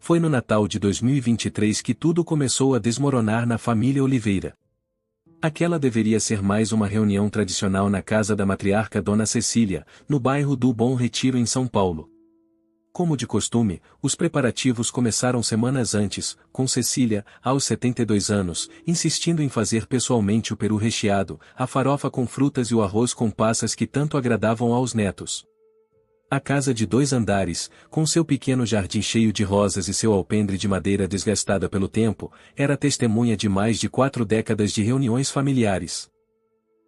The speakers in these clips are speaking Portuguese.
Foi no Natal de 2023 que tudo começou a desmoronar na família Oliveira. Aquela deveria ser mais uma reunião tradicional na casa da matriarca Dona Cecília, no bairro do Bom Retiro em São Paulo. Como de costume, os preparativos começaram semanas antes, com Cecília, aos 72 anos, insistindo em fazer pessoalmente o peru recheado, a farofa com frutas e o arroz com passas que tanto agradavam aos netos. A casa de 2 andares, com seu pequeno jardim cheio de rosas e seu alpendre de madeira desgastada pelo tempo, era testemunha de mais de 4 décadas de reuniões familiares.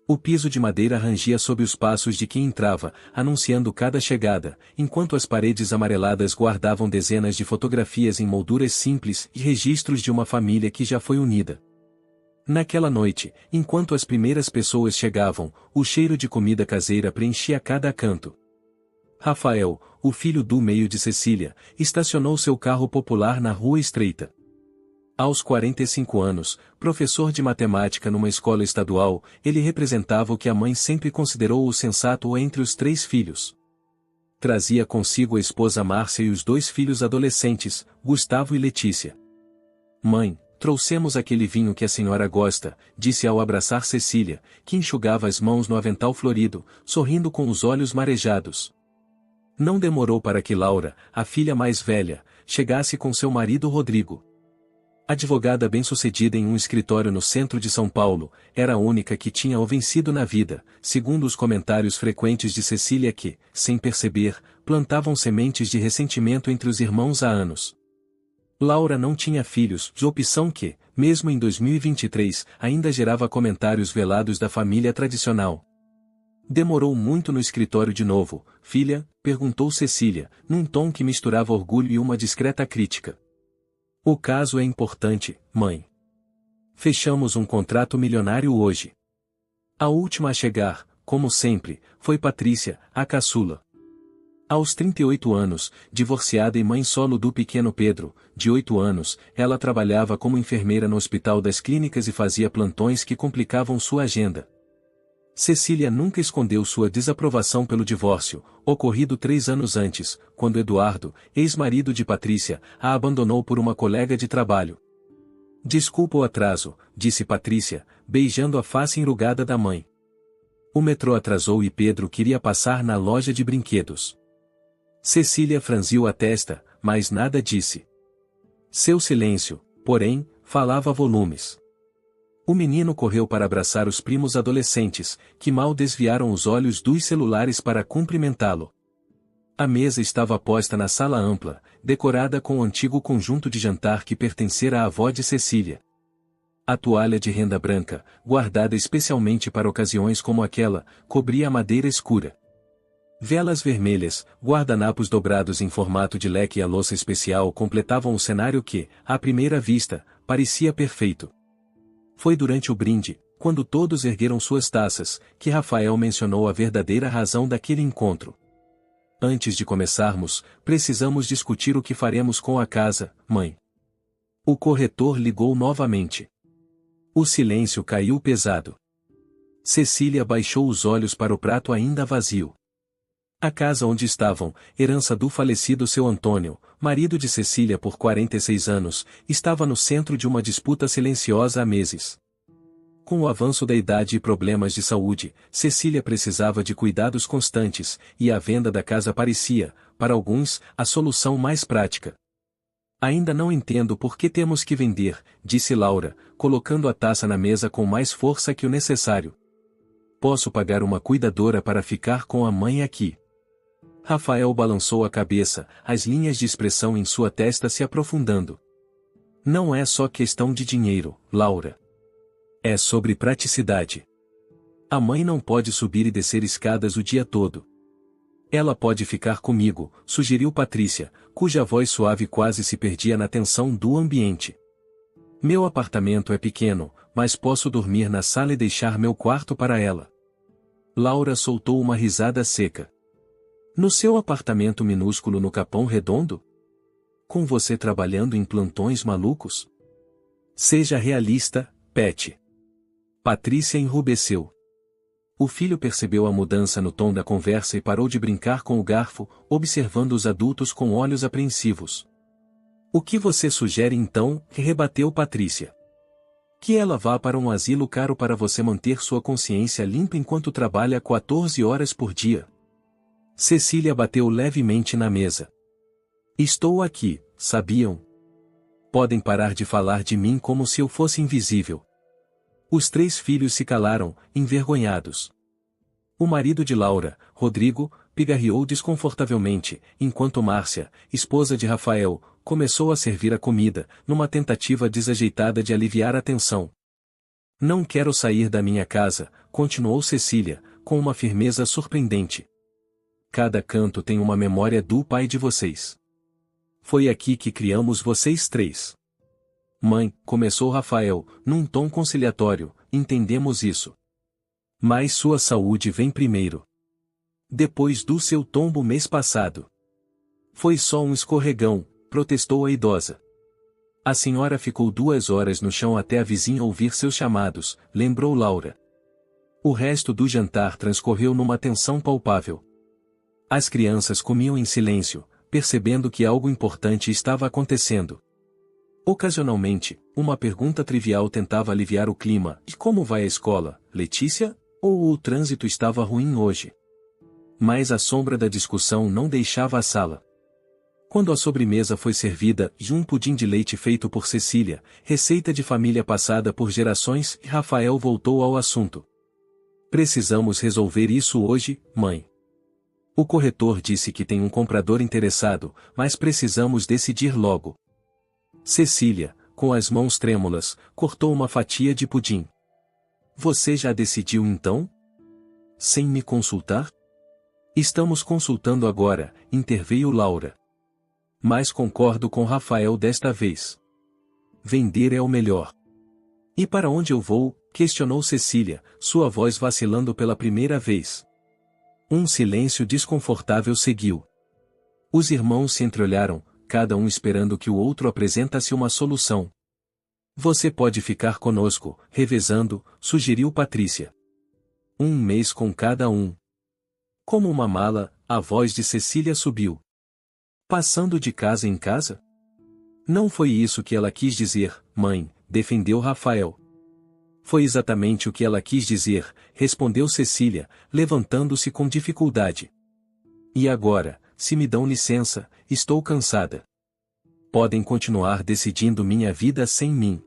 O piso de madeira rangia sob os passos de quem entrava, anunciando cada chegada, enquanto as paredes amareladas guardavam dezenas de fotografias em molduras simples e registros de uma família que já foi unida. Naquela noite, enquanto as primeiras pessoas chegavam, o cheiro de comida caseira preenchia cada canto. Rafael, o filho do meio de Cecília, estacionou seu carro popular na rua estreita. Aos 45 anos, professor de matemática numa escola estadual, ele representava o que a mãe sempre considerou o sensato entre os 3 filhos. Trazia consigo a esposa Márcia e os 2 filhos adolescentes, Gustavo e Letícia. Mãe, trouxemos aquele vinho que a senhora gosta, disse ao abraçar Cecília, que enxugava as mãos no avental florido, sorrindo com os olhos marejados. Não demorou para que Laura, a filha mais velha, chegasse com seu marido Rodrigo. Advogada bem-sucedida em um escritório no centro de São Paulo, era a única que tinha o vencido na vida, segundo os comentários frequentes de Cecília que, sem perceber, plantavam sementes de ressentimento entre os irmãos há anos. Laura não tinha filhos, de opção que, mesmo em 2023, ainda gerava comentários velados da família tradicional. Demorou muito no escritório de novo, filha? Perguntou Cecília, num tom que misturava orgulho e uma discreta crítica. O caso é importante, mãe. Fechamos um contrato milionário hoje. A última a chegar, como sempre, foi Patrícia, a caçula. Aos 38 anos, divorciada e mãe solo do pequeno Pedro, de 8 anos, ela trabalhava como enfermeira no Hospital das Clínicas e fazia plantões que complicavam sua agenda. Cecília nunca escondeu sua desaprovação pelo divórcio, ocorrido 3 anos antes, quando Eduardo, ex-marido de Patrícia, a abandonou por uma colega de trabalho. Desculpa o atraso, disse Patrícia, beijando a face enrugada da mãe. O metrô atrasou e Pedro queria passar na loja de brinquedos. Cecília franziu a testa, mas nada disse. Seu silêncio, porém, falava volumes. O menino correu para abraçar os primos adolescentes, que mal desviaram os olhos dos celulares para cumprimentá-lo. A mesa estava posta na sala ampla, decorada com o antigo conjunto de jantar que pertencera à avó de Cecília. A toalha de renda branca, guardada especialmente para ocasiões como aquela, cobria a madeira escura. Velas vermelhas, guardanapos dobrados em formato de leque e a louça especial completavam o cenário que, à primeira vista, parecia perfeito. Foi durante o brinde, quando todos ergueram suas taças, que Rafael mencionou a verdadeira razão daquele encontro. Antes de começarmos, precisamos discutir o que faremos com a casa, mãe. O corretor ligou novamente. O silêncio caiu pesado. Cecília baixou os olhos para o prato ainda vazio. A casa onde estavam, herança do falecido seu Antônio, marido de Cecília por 46 anos, estava no centro de uma disputa silenciosa há meses. Com o avanço da idade e problemas de saúde, Cecília precisava de cuidados constantes, e a venda da casa parecia, para alguns, a solução mais prática. Ainda não entendo por que temos que vender, disse Laura, colocando a taça na mesa com mais força que o necessário. Posso pagar uma cuidadora para ficar com a mãe aqui. Rafael balançou a cabeça, as linhas de expressão em sua testa se aprofundando. Não é só questão de dinheiro, Laura. É sobre praticidade. A mãe não pode subir e descer escadas o dia todo. Ela pode ficar comigo, sugeriu Patrícia, cuja voz suave quase se perdia na tensão do ambiente. Meu apartamento é pequeno, mas posso dormir na sala e deixar meu quarto para ela. Laura soltou uma risada seca. No seu apartamento minúsculo no Capão Redondo? Com você trabalhando em plantões malucos? Seja realista, Pet. Patrícia enrubesceu. O filho percebeu a mudança no tom da conversa e parou de brincar com o garfo, observando os adultos com olhos apreensivos. O que você sugere então? Rebateu Patrícia. Que ela vá para um asilo caro para você manter sua consciência limpa enquanto trabalha 14 horas por dia. Cecília bateu levemente na mesa. Estou aqui, sabiam? Podem parar de falar de mim como se eu fosse invisível. Os 3 filhos se calaram, envergonhados. O marido de Laura, Rodrigo, pigarreou desconfortavelmente, enquanto Márcia, esposa de Rafael, começou a servir a comida, numa tentativa desajeitada de aliviar a tensão. Não quero sair da minha casa, continuou Cecília, com uma firmeza surpreendente. Cada canto tem uma memória do pai de vocês. Foi aqui que criamos vocês 3. Mãe, começou Rafael, num tom conciliatório, entendemos isso. Mas sua saúde vem primeiro. Depois do seu tombo mês passado. Foi só um escorregão, protestou a idosa. A senhora ficou 2 horas no chão até a vizinha ouvir seus chamados, lembrou Laura. O resto do jantar transcorreu numa tensão palpável. As crianças comiam em silêncio, percebendo que algo importante estava acontecendo. Ocasionalmente, uma pergunta trivial tentava aliviar o clima. E como vai a escola, Letícia? Ou o trânsito estava ruim hoje? Mas a sombra da discussão não deixava a sala. Quando a sobremesa foi servida e um pudim de leite feito por Cecília, receita de família passada por gerações, Rafael voltou ao assunto. Precisamos resolver isso hoje, mãe. O corretor disse que tem um comprador interessado, mas precisamos decidir logo. Cecília, com as mãos trêmulas, cortou uma fatia de pudim. Você já decidiu então? Sem me consultar? Estamos consultando agora, interveio Laura. Mas concordo com Rafael desta vez. Vender é o melhor. E para onde eu vou? Questionou Cecília, sua voz vacilando pela primeira vez. Um silêncio desconfortável seguiu. Os irmãos se entreolharam, cada um esperando que o outro apresentasse uma solução. Você pode ficar conosco, revezando, sugeriu Patrícia. 1 mês com cada um. Como uma mala, a voz de Cecília subiu. Passando de casa em casa? Não foi isso que ela quis dizer, mãe, defendeu Rafael. Foi exatamente o que ela quis dizer, respondeu Cecília, levantando-se com dificuldade. E agora, se me dão licença, estou cansada. Podem continuar decidindo minha vida sem mim.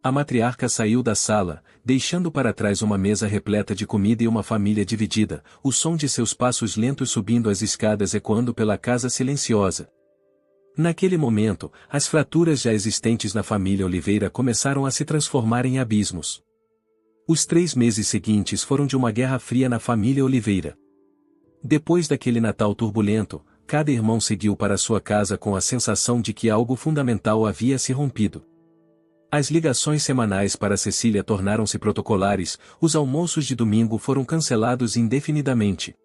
A matriarca saiu da sala, deixando para trás uma mesa repleta de comida e uma família dividida, o som de seus passos lentos subindo as escadas ecoando pela casa silenciosa. Naquele momento, as fraturas já existentes na família Oliveira começaram a se transformar em abismos. Os 3 meses seguintes foram de uma guerra fria na família Oliveira. Depois daquele Natal turbulento, cada irmão seguiu para sua casa com a sensação de que algo fundamental havia se rompido. As ligações semanais para Cecília tornaram-se protocolares, os almoços de domingo foram cancelados indefinidamente.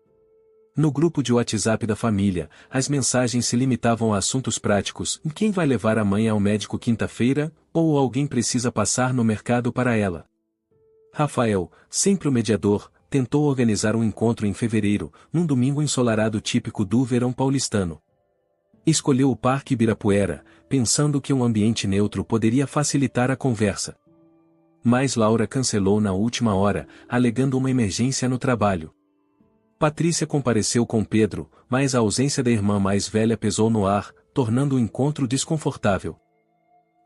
No grupo de WhatsApp da família, as mensagens se limitavam a assuntos práticos: quem vai levar a mãe ao médico quinta-feira, ou alguém precisa passar no mercado para ela. Rafael, sempre o mediador, tentou organizar um encontro em fevereiro, num domingo ensolarado típico do verão paulistano. Escolheu o Parque Ibirapuera, pensando que um ambiente neutro poderia facilitar a conversa. Mas Laura cancelou na última hora, alegando uma emergência no trabalho. Patrícia compareceu com Pedro, mas a ausência da irmã mais velha pesou no ar, tornando o encontro desconfortável.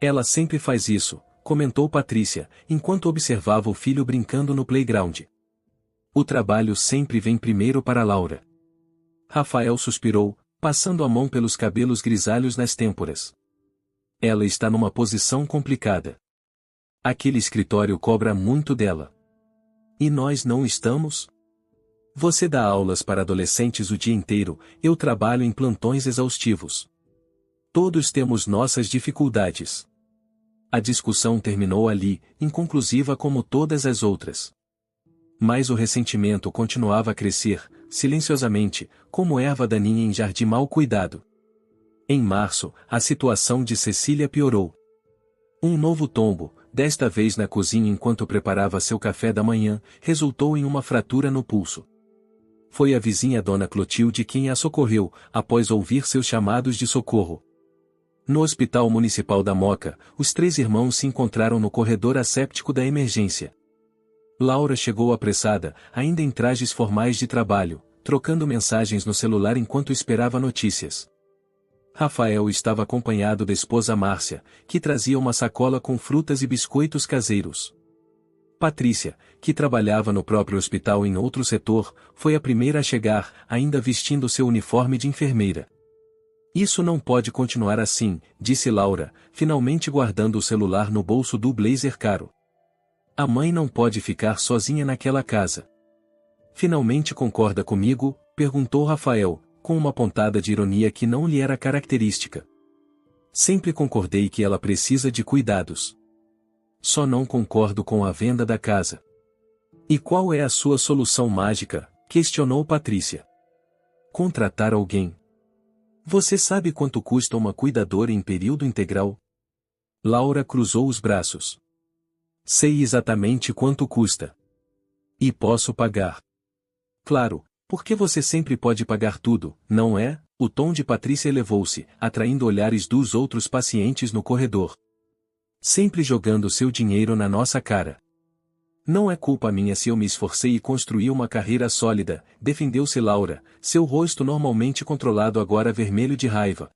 Ela sempre faz isso, comentou Patrícia, enquanto observava o filho brincando no playground. O trabalho sempre vem primeiro para Laura. Rafael suspirou, passando a mão pelos cabelos grisalhos nas têmporas. Ela está numa posição complicada. Aquele escritório cobra muito dela. E nós não estamos? Você dá aulas para adolescentes o dia inteiro, eu trabalho em plantões exaustivos. Todos temos nossas dificuldades. A discussão terminou ali, inconclusiva como todas as outras. Mas o ressentimento continuava a crescer, silenciosamente, como erva daninha em jardim mal cuidado. Em março, a situação de Cecília piorou. Um novo tombo, desta vez na cozinha enquanto preparava seu café da manhã, resultou em uma fratura no pulso. Foi a vizinha Dona Clotilde quem a socorreu, após ouvir seus chamados de socorro. No Hospital Municipal da Moca, os três irmãos se encontraram no corredor asséptico da emergência. Laura chegou apressada, ainda em trajes formais de trabalho, trocando mensagens no celular enquanto esperava notícias. Rafael estava acompanhado da esposa Márcia, que trazia uma sacola com frutas e biscoitos caseiros. Patrícia, que trabalhava no próprio hospital em outro setor, foi a primeira a chegar, ainda vestindo seu uniforme de enfermeira. Isso não pode continuar assim, disse Laura, finalmente guardando o celular no bolso do blazer caro. A mãe não pode ficar sozinha naquela casa. Finalmente concorda comigo? Perguntou Rafael, com uma pontada de ironia que não lhe era característica. Sempre concordei que ela precisa de cuidados. Só não concordo com a venda da casa. E qual é a sua solução mágica? Questionou Patrícia. Contratar alguém. Você sabe quanto custa uma cuidadora em período integral? Laura cruzou os braços. Sei exatamente quanto custa. E posso pagar. Claro, porque você sempre pode pagar tudo, não é? O tom de Patrícia elevou-se, atraindo olhares dos outros pacientes no corredor. Sempre jogando seu dinheiro na nossa cara. Não é culpa minha se eu me esforcei e construí uma carreira sólida, defendeu-se Laura, seu rosto normalmente controlado agora vermelho de raiva.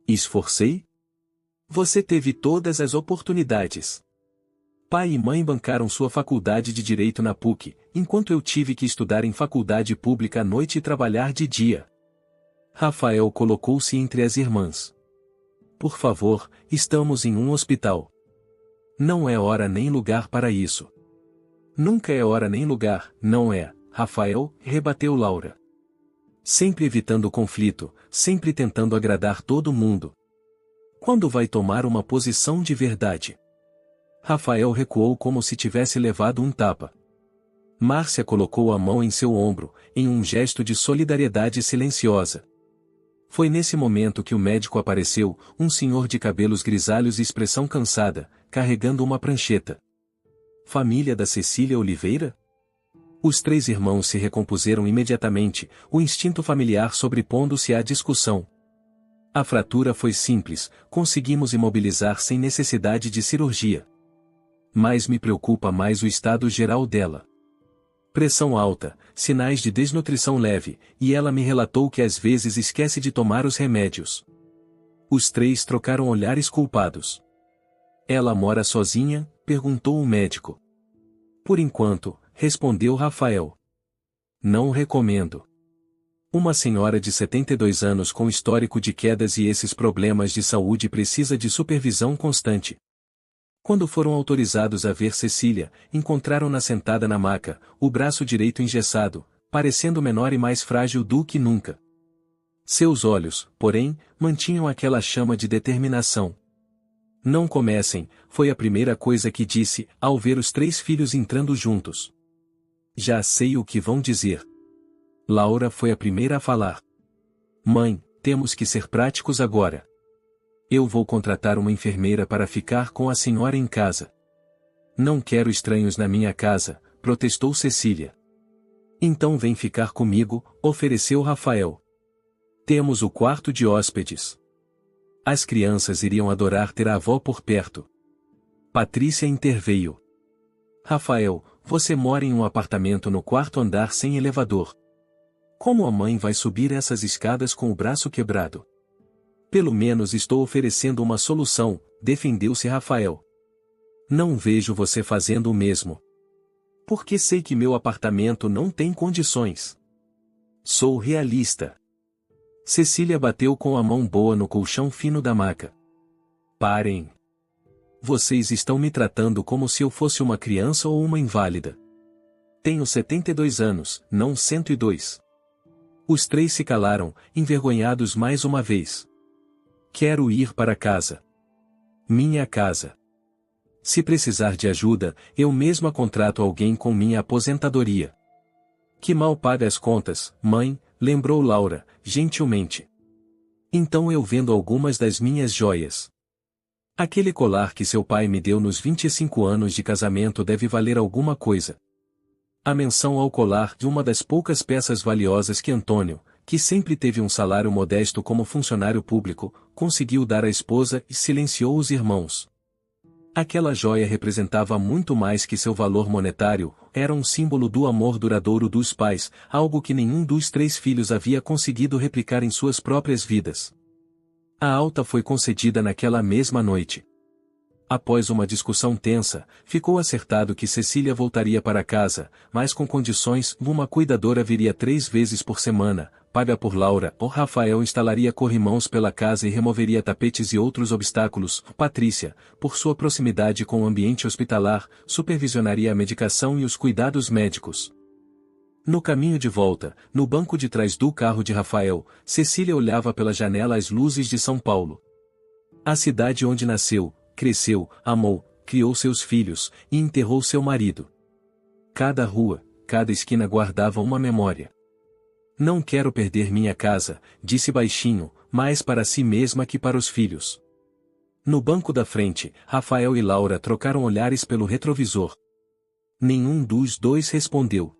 Esforcei? Você teve todas as oportunidades. Pai e mãe bancaram sua faculdade de Direito na PUC, enquanto eu tive que estudar em faculdade pública à noite e trabalhar de dia. Rafael colocou-se entre as irmãs. Por favor, estamos em um hospital. Não é hora nem lugar para isso. Nunca é hora nem lugar, não é, Rafael, rebateu Laura. Sempre evitando conflito, sempre tentando agradar todo mundo. Quando vai tomar uma posição de verdade? Rafael recuou como se tivesse levado um tapa. Márcia colocou a mão em seu ombro, em um gesto de solidariedade silenciosa. Foi nesse momento que o médico apareceu, um senhor de cabelos grisalhos e expressão cansada, carregando uma prancheta. Família da Cecília Oliveira? Os três irmãos se recompuseram imediatamente, o instinto familiar sobrepondo-se à discussão. A fratura foi simples, conseguimos imobilizar sem necessidade de cirurgia. Mas me preocupa mais o estado geral dela. Pressão alta, sinais de desnutrição leve, e ela me relatou que às vezes esquece de tomar os remédios. Os três trocaram olhares culpados. Ela mora sozinha? Perguntou o médico. Por enquanto, respondeu Rafael. Não recomendo. Uma senhora de 72 anos com histórico de quedas e esses problemas de saúde precisa de supervisão constante. Quando foram autorizados a ver Cecília, encontraram-na sentada na maca, o braço direito engessado, parecendo menor e mais frágil do que nunca. Seus olhos, porém, mantinham aquela chama de determinação. Não comecem, foi a primeira coisa que disse, ao ver os três filhos entrando juntos. Já sei o que vão dizer. Laura foi a primeira a falar. Mãe, temos que ser práticos agora. Eu vou contratar uma enfermeira para ficar com a senhora em casa. Não quero estranhos na minha casa, protestou Cecília. Então vem ficar comigo, ofereceu Rafael. Temos o quarto de hóspedes. As crianças iriam adorar ter a avó por perto. Patrícia interveio. Rafael, você mora em um apartamento no quarto andar sem elevador. Como a mãe vai subir essas escadas com o braço quebrado? Pelo menos estou oferecendo uma solução, defendeu-se Rafael. Não vejo você fazendo o mesmo. Porque sei que meu apartamento não tem condições. Sou realista. Cecília bateu com a mão boa no colchão fino da maca. Parem. Vocês estão me tratando como se eu fosse uma criança ou uma inválida. Tenho 72 anos, não 102. Os três se calaram, envergonhados mais uma vez. Quero ir para casa. Minha casa. Se precisar de ajuda, eu mesma contrato alguém com minha aposentadoria. Que mal paga as contas, mãe, lembrou Laura, gentilmente. Então eu vendo algumas das minhas joias. Aquele colar que seu pai me deu nos 25 anos de casamento deve valer alguma coisa. A menção ao colar de uma das poucas peças valiosas que Antônio, que sempre teve um salário modesto como funcionário público, conseguiu dar à esposa e silenciou os irmãos. Aquela joia representava muito mais que seu valor monetário, era um símbolo do amor duradouro dos pais, algo que nenhum dos 3 filhos havia conseguido replicar em suas próprias vidas. A alta foi concedida naquela mesma noite. Após uma discussão tensa, ficou acertado que Cecília voltaria para casa, mas com condições: uma cuidadora viria 3 vezes por semana, paga por Laura, ou Rafael instalaria corrimãos pela casa e removeria tapetes e outros obstáculos, Patrícia, por sua proximidade com o ambiente hospitalar, supervisionaria a medicação e os cuidados médicos. No caminho de volta, no banco de trás do carro de Rafael, Cecília olhava pela janela as luzes de São Paulo. A cidade onde nasceu, cresceu, amou, criou seus filhos, e enterrou seu marido. Cada rua, cada esquina guardava uma memória. Não quero perder minha casa, disse baixinho, mais para si mesma que para os filhos. No banco da frente, Rafael e Laura trocaram olhares pelo retrovisor. Nenhum dos dois respondeu.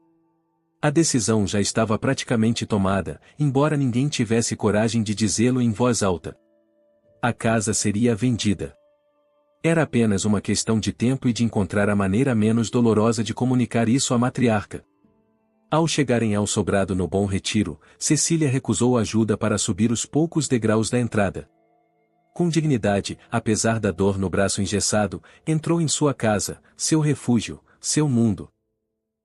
A decisão já estava praticamente tomada, embora ninguém tivesse coragem de dizê-lo em voz alta. A casa seria vendida. Era apenas uma questão de tempo e de encontrar a maneira menos dolorosa de comunicar isso à matriarca. Ao chegarem ao sobrado no Bom Retiro, Cecília recusou ajuda para subir os poucos degraus da entrada. Com dignidade, apesar da dor no braço engessado, entrou em sua casa, seu refúgio, seu mundo.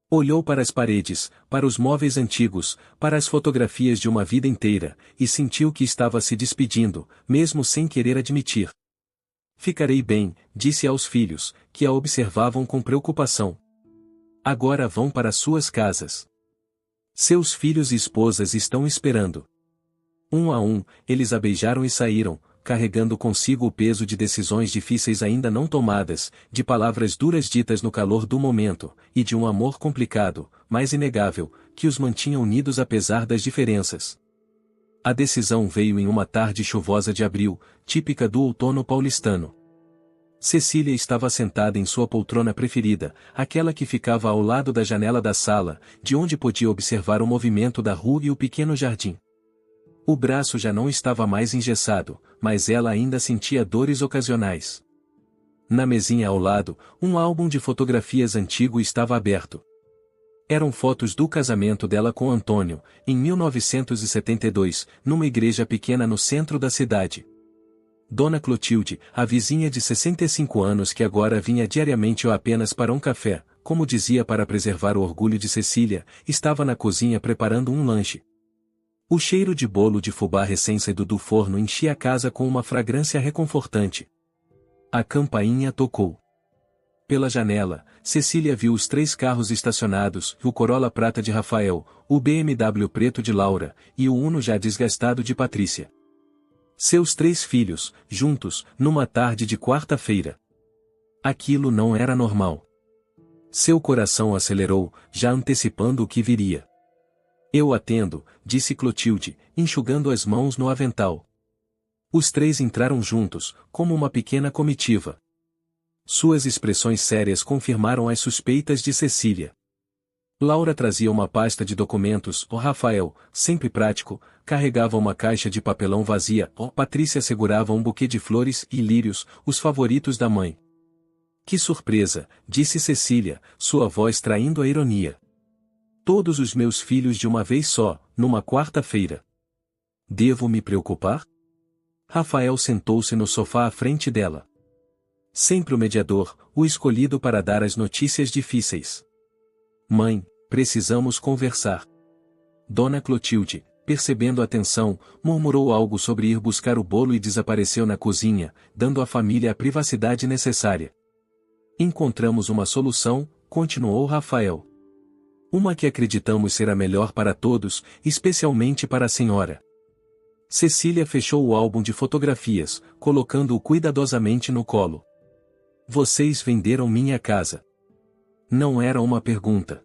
Olhou para as paredes, para os móveis antigos, para as fotografias de uma vida inteira, e sentiu que estava se despedindo, mesmo sem querer admitir. Ficarei bem, disse aos filhos, que a observavam com preocupação. Agora vão para suas casas. Seus filhos e esposas estão esperando. Um a um, eles a beijaram e saíram, carregando consigo o peso de decisões difíceis ainda não tomadas, de palavras duras ditas no calor do momento, e de um amor complicado, mas inegável, que os mantinha unidos apesar das diferenças. A decisão veio em uma tarde chuvosa de abril, típica do outono paulistano. Cecília estava sentada em sua poltrona preferida, aquela que ficava ao lado da janela da sala, de onde podia observar o movimento da rua e o pequeno jardim. O braço já não estava mais engessado, mas ela ainda sentia dores ocasionais. Na mesinha ao lado, um álbum de fotografias antigo estava aberto. Eram fotos do casamento dela com Antônio, em 1972, numa igreja pequena no centro da cidade. Dona Clotilde, a vizinha de 65 anos que agora vinha diariamente ou apenas para um café, como dizia para preservar o orgulho de Cecília, estava na cozinha preparando um lanche. O cheiro de bolo de fubá recém-saído do forno enchia a casa com uma fragrância reconfortante. A campainha tocou. Pela janela, Cecília viu os 3 carros estacionados, o Corolla prata de Rafael, o BMW preto de Laura, e o Uno já desgastado de Patrícia. Seus 3 filhos, juntos, numa tarde de quarta-feira. Aquilo não era normal. Seu coração acelerou, já antecipando o que viria. Eu atendo, disse Clotilde, enxugando as mãos no avental. Os 3 entraram juntos, como uma pequena comitiva. Suas expressões sérias confirmaram as suspeitas de Cecília. Laura trazia uma pasta de documentos, Rafael, sempre prático, carregava uma caixa de papelão vazia, Patrícia segurava um buquê de flores e lírios, os favoritos da mãe. Que surpresa, disse Cecília, sua voz traindo a ironia. Todos os meus filhos de uma vez só, numa quarta-feira. Devo me preocupar? Rafael sentou-se no sofá à frente dela. Sempre o mediador, o escolhido para dar as notícias difíceis. Mãe, precisamos conversar. Dona Clotilde, percebendo a tensão, murmurou algo sobre ir buscar o bolo e desapareceu na cozinha, dando à família a privacidade necessária. Encontramos uma solução, continuou Rafael. Uma que acreditamos ser a melhor para todos, especialmente para a senhora. Cecília fechou o álbum de fotografias, colocando-o cuidadosamente no colo. Vocês venderam minha casa. Não era uma pergunta.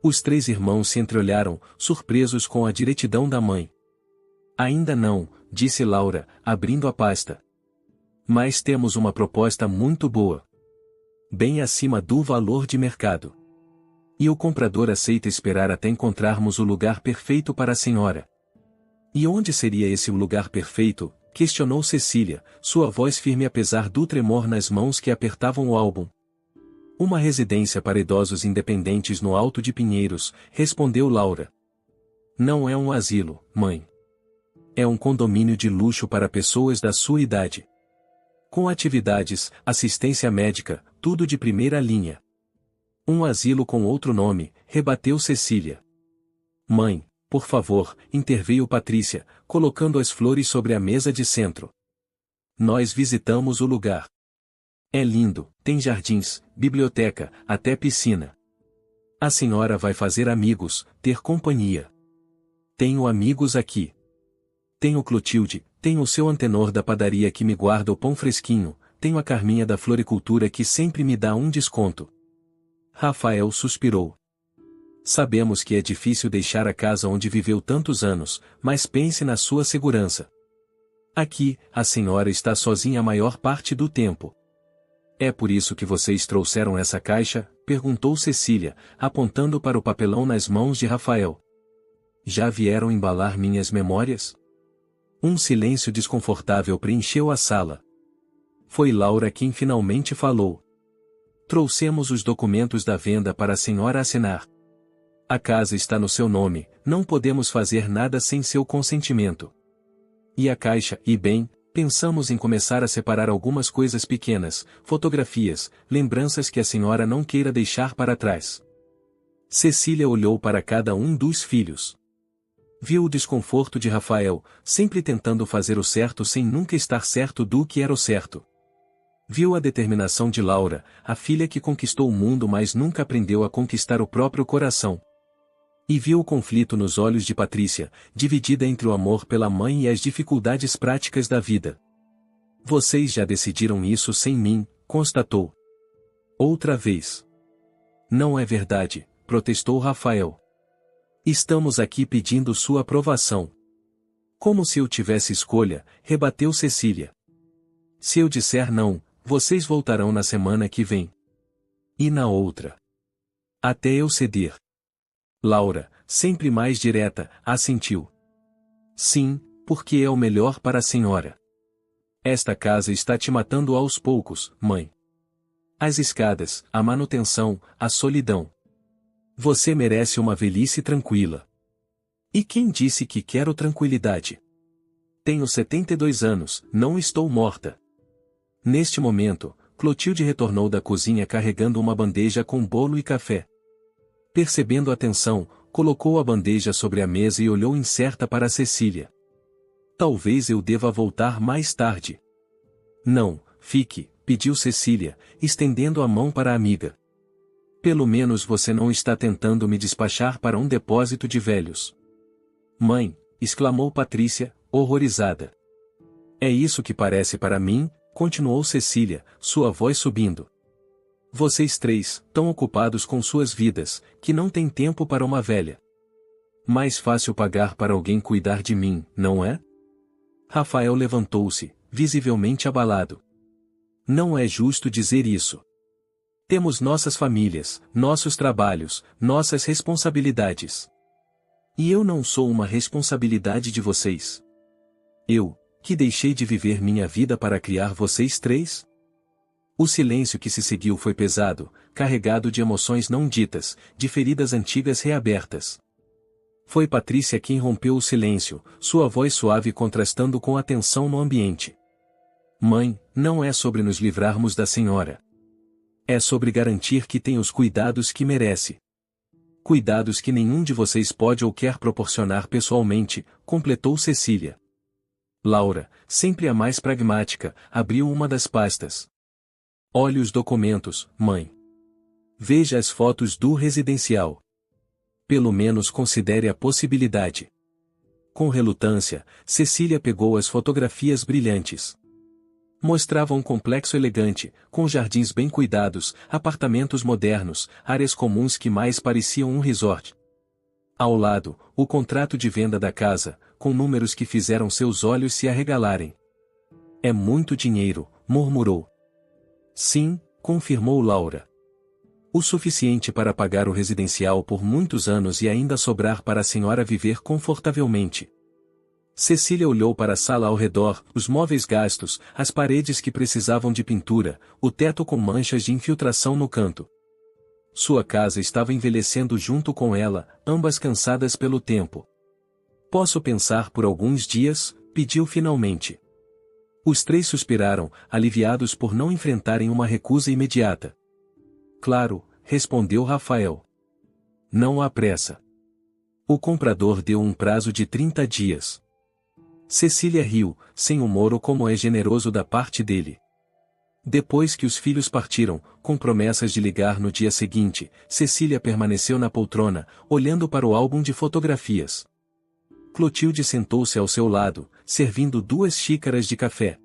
Os 3 irmãos se entreolharam, surpresos com a diretidão da mãe. Ainda não, disse Laura, abrindo a pasta. Mas temos uma proposta muito boa. Bem acima do valor de mercado. E o comprador aceita esperar até encontrarmos o lugar perfeito para a senhora. E onde seria esse o lugar perfeito? Questionou Cecília, sua voz firme apesar do tremor nas mãos que apertavam o álbum. Uma residência para idosos independentes no Alto de Pinheiros, respondeu Laura. Não é um asilo, mãe. É um condomínio de luxo para pessoas da sua idade. Com atividades, assistência médica, tudo de primeira linha. Um asilo com outro nome, rebateu Cecília. Mãe, por favor, interveio Patrícia, colocando as flores sobre a mesa de centro. Nós visitamos o lugar. É lindo, tem jardins, biblioteca, até piscina. A senhora vai fazer amigos, ter companhia. Tenho amigos aqui. Tenho Clotilde, tenho o seu Antenor da padaria que me guarda o pão fresquinho, tenho a Carminha da floricultura que sempre me dá um desconto. Rafael suspirou. Sabemos que é difícil deixar a casa onde viveu tantos anos, mas pense na sua segurança. Aqui, a senhora está sozinha a maior parte do tempo. É por isso que vocês trouxeram essa caixa? Perguntou Cecília, apontando para o papelão nas mãos de Rafael. Já vieram embalar minhas memórias? Um silêncio desconfortável preencheu a sala. Foi Laura quem finalmente falou. Trouxemos os documentos da venda para a senhora assinar. A casa está no seu nome, não podemos fazer nada sem seu consentimento. E a caixa, e bem, pensamos em começar a separar algumas coisas pequenas, fotografias, lembranças que a senhora não queira deixar para trás. Cecília olhou para cada um dos filhos. Viu o desconforto de Rafael, sempre tentando fazer o certo sem nunca estar certo do que era o certo. Viu a determinação de Laura, a filha que conquistou o mundo mas nunca aprendeu a conquistar o próprio coração. E viu o conflito nos olhos de Patrícia, dividida entre o amor pela mãe e as dificuldades práticas da vida. Vocês já decidiram isso sem mim, constatou. Outra vez. Não é verdade, protestou Rafael. Estamos aqui pedindo sua aprovação. Como se eu tivesse escolha, rebateu Cecília. Se eu disser não, vocês voltarão na semana que vem. E na outra. Até eu ceder. Laura, sempre mais direta, assentiu. Sim, porque é o melhor para a senhora. Esta casa está te matando aos poucos, mãe. As escadas, a manutenção, a solidão. Você merece uma velhice tranquila. E quem disse que quero tranquilidade? Tenho 72 anos, não estou morta. Neste momento, Clotilde retornou da cozinha carregando uma bandeja com bolo e café. Percebendo a tensão, colocou a bandeja sobre a mesa e olhou incerta para Cecília. Talvez eu deva voltar mais tarde. Não, fique, pediu Cecília, estendendo a mão para a amiga. Pelo menos você não está tentando me despachar para um depósito de velhos. Mãe, exclamou Patrícia, horrorizada. É isso que parece para mim, continuou Cecília, sua voz subindo. Vocês três, tão ocupados com suas vidas, que não têm tempo para uma velha. Mais fácil pagar para alguém cuidar de mim, não é? Rafael levantou-se, visivelmente abalado. Não é justo dizer isso. Temos nossas famílias, nossos trabalhos, nossas responsabilidades. E eu não sou uma responsabilidade de vocês. Eu, que deixei de viver minha vida para criar vocês três? O silêncio que se seguiu foi pesado, carregado de emoções não ditas, de feridas antigas reabertas. Foi Patrícia quem rompeu o silêncio, sua voz suave contrastando com a tensão no ambiente. Mãe, não é sobre nos livrarmos da senhora. É sobre garantir que tem os cuidados que merece. Cuidados que nenhum de vocês pode ou quer proporcionar pessoalmente, completou Cecília. Laura, sempre a mais pragmática, abriu uma das pastas. Olhe os documentos, mãe. Veja as fotos do residencial. Pelo menos considere a possibilidade. Com relutância, Cecília pegou as fotografias brilhantes. Mostrava um complexo elegante, com jardins bem cuidados, apartamentos modernos, áreas comuns que mais pareciam um resort. Ao lado, o contrato de venda da casa, com números que fizeram seus olhos se arregalarem. É muito dinheiro, murmurou. Sim, confirmou Laura. O suficiente para pagar o residencial por muitos anos e ainda sobrar para a senhora viver confortavelmente. Cecília olhou para a sala ao redor, os móveis gastos, as paredes que precisavam de pintura, o teto com manchas de infiltração no canto. Sua casa estava envelhecendo junto com ela, ambas cansadas pelo tempo. Posso pensar por alguns dias? Pediu finalmente. Os três suspiraram, aliviados por não enfrentarem uma recusa imediata. Claro, respondeu Rafael. Não há pressa. O comprador deu um prazo de 30 dias. Cecília riu, sem humor ou como é generoso da parte dele. Depois que os filhos partiram, com promessas de ligar no dia seguinte, Cecília permaneceu na poltrona, olhando para o álbum de fotografias. Clotilde sentou-se ao seu lado, servindo 2 xícaras de café.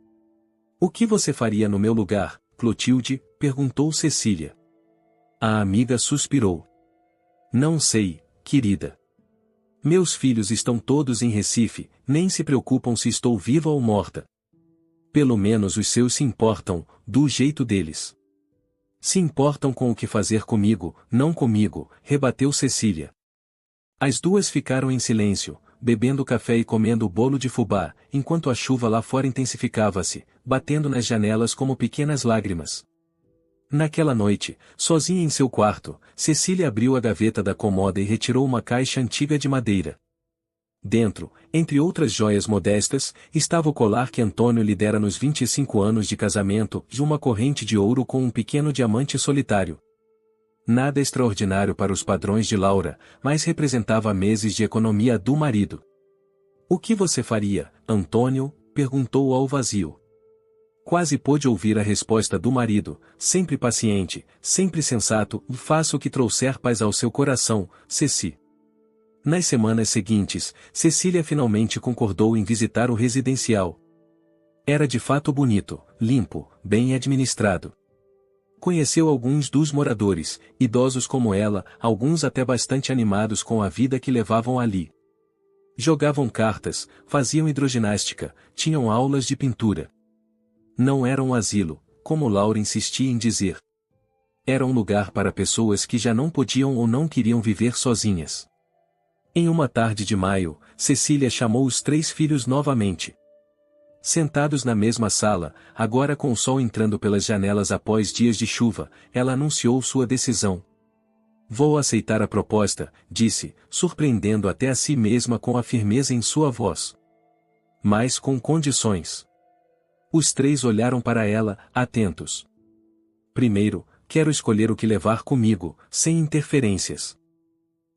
O que você faria no meu lugar, Clotilde? Perguntou Cecília. A amiga suspirou. Não sei, querida. Meus filhos estão todos em Recife, nem se preocupam se estou viva ou morta. Pelo menos os seus se importam, do jeito deles. Se importam com o que fazer comigo, não comigo, rebateu Cecília. As duas ficaram em silêncio, bebendo café e comendo bolo de fubá, enquanto a chuva lá fora intensificava-se, batendo nas janelas como pequenas lágrimas. Naquela noite, sozinha em seu quarto, Cecília abriu a gaveta da cômoda e retirou uma caixa antiga de madeira. Dentro, entre outras joias modestas, estava o colar que Antônio lhe dera nos 25 anos de casamento e uma corrente de ouro com um pequeno diamante solitário. Nada extraordinário para os padrões de Laura, mas representava meses de economia do marido. O que você faria, Antônio? Perguntou ao vazio. Quase pôde ouvir a resposta do marido, sempre paciente, sempre sensato: faça o que trouxer paz ao seu coração, Ceci. Nas semanas seguintes, Cecília finalmente concordou em visitar o residencial. Era de fato bonito, limpo, bem administrado. Conheceu alguns dos moradores, idosos como ela, alguns até bastante animados com a vida que levavam ali. Jogavam cartas, faziam hidroginástica, tinham aulas de pintura. Não era um asilo, como Laura insistia em dizer. Era um lugar para pessoas que já não podiam ou não queriam viver sozinhas. Em uma tarde de maio, Cecília chamou os 3 filhos novamente. Sentados na mesma sala, agora com o sol entrando pelas janelas após dias de chuva, ela anunciou sua decisão. Vou aceitar a proposta, disse, surpreendendo até a si mesma com a firmeza em sua voz. Mas com condições. Os 3 olharam para ela, atentos. Primeiro, quero escolher o que levar comigo, sem interferências.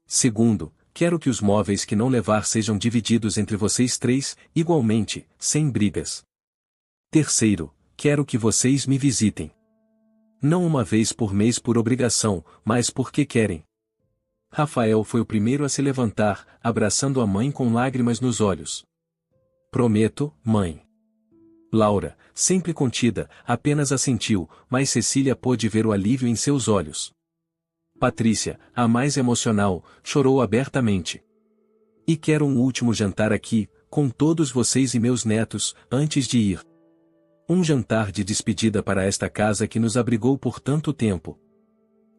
Segundo, quero que os móveis que não levar sejam divididos entre vocês 3, igualmente, sem brigas. Terceiro, quero que vocês me visitem. Não uma vez por mês por obrigação, mas porque querem. Rafael foi o primeiro a se levantar, abraçando a mãe com lágrimas nos olhos. Prometo, mãe. Laura, sempre contida, apenas assentiu, mas Cecília pôde ver o alívio em seus olhos. Patrícia, a mais emocional, chorou abertamente. E quero um último jantar aqui, com todos vocês e meus netos, antes de ir. Um jantar de despedida para esta casa que nos abrigou por tanto tempo.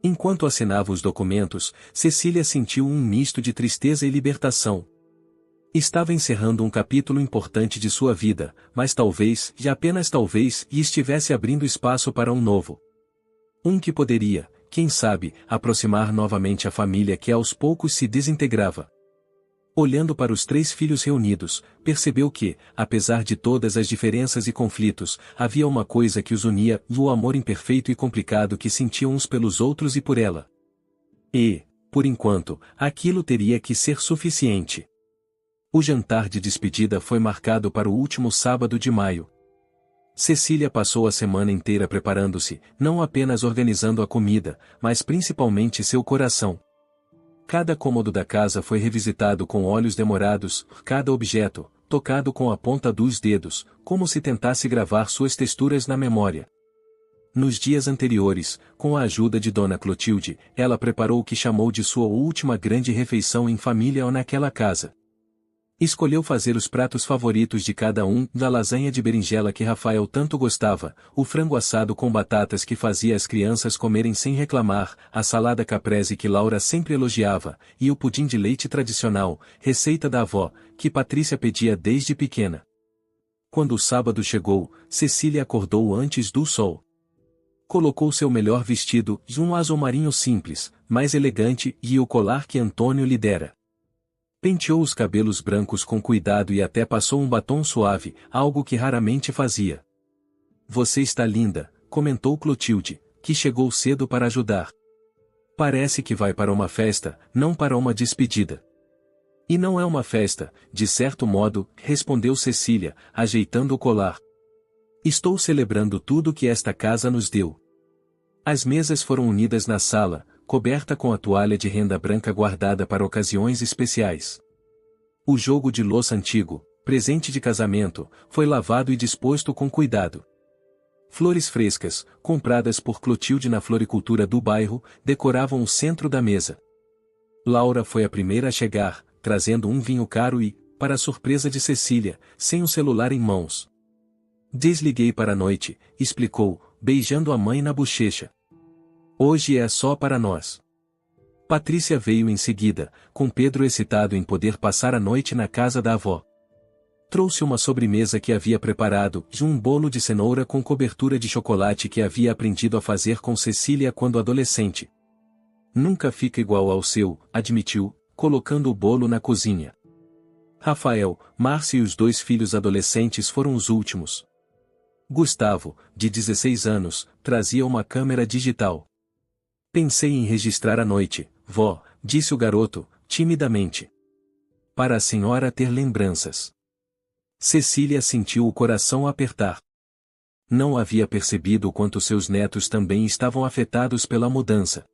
Enquanto assinava os documentos, Cecília sentiu um misto de tristeza e libertação. Estava encerrando um capítulo importante de sua vida, mas talvez, e apenas talvez, e estivesse abrindo espaço para um novo. Um que poderia, quem sabe, aproximar novamente a família que aos poucos se desintegrava. Olhando para os 3 filhos reunidos, percebeu que, apesar de todas as diferenças e conflitos, havia uma coisa que os unia: o amor imperfeito e complicado que sentiam uns pelos outros e por ela. E, por enquanto, aquilo teria que ser suficiente. O jantar de despedida foi marcado para o último sábado de maio. Cecília passou a semana inteira preparando-se, não apenas organizando a comida, mas principalmente seu coração. Cada cômodo da casa foi revisitado com olhos demorados, cada objeto, tocado com a ponta dos dedos, como se tentasse gravar suas texturas na memória. Nos dias anteriores, com a ajuda de Dona Clotilde, ela preparou o que chamou de sua última grande refeição em família ou naquela casa. Escolheu fazer os pratos favoritos de cada um, da lasanha de berinjela que Rafael tanto gostava, o frango assado com batatas que fazia as crianças comerem sem reclamar, a salada caprese que Laura sempre elogiava, e o pudim de leite tradicional, receita da avó, que Patrícia pedia desde pequena. Quando o sábado chegou, Cecília acordou antes do sol. Colocou seu melhor vestido, um azul marinho simples, mais elegante, e o colar que Antônio lhe dera. Penteou os cabelos brancos com cuidado e até passou um batom suave, algo que raramente fazia. "Você está linda", comentou Clotilde, que chegou cedo para ajudar. "Parece que vai para uma festa, não para uma despedida." "E não é uma festa, de certo modo", respondeu Cecília, ajeitando o colar. "Estou celebrando tudo que esta casa nos deu." As mesas foram unidas na sala, coberta com a toalha de renda branca guardada para ocasiões especiais. O jogo de louça antigo, presente de casamento, foi lavado e disposto com cuidado. Flores frescas, compradas por Clotilde na floricultura do bairro, decoravam o centro da mesa. Laura foi a primeira a chegar, trazendo um vinho caro e, para a surpresa de Cecília, sem o celular em mãos. "Desliguei para a noite", explicou, beijando a mãe na bochecha. "Hoje é só para nós." Patrícia veio em seguida, com Pedro excitado em poder passar a noite na casa da avó. Trouxe uma sobremesa que havia preparado, e um bolo de cenoura com cobertura de chocolate que havia aprendido a fazer com Cecília quando adolescente. "Nunca fica igual ao seu", admitiu, colocando o bolo na cozinha. Rafael, Márcia e os 2 filhos adolescentes foram os últimos. Gustavo, de 16 anos, trazia uma câmera digital. "Pensei em registrar a noite, vó", disse o garoto, timidamente. "Para a senhora ter lembranças." Cecília sentiu o coração apertar. Não havia percebido o quanto seus netos também estavam afetados pela mudança.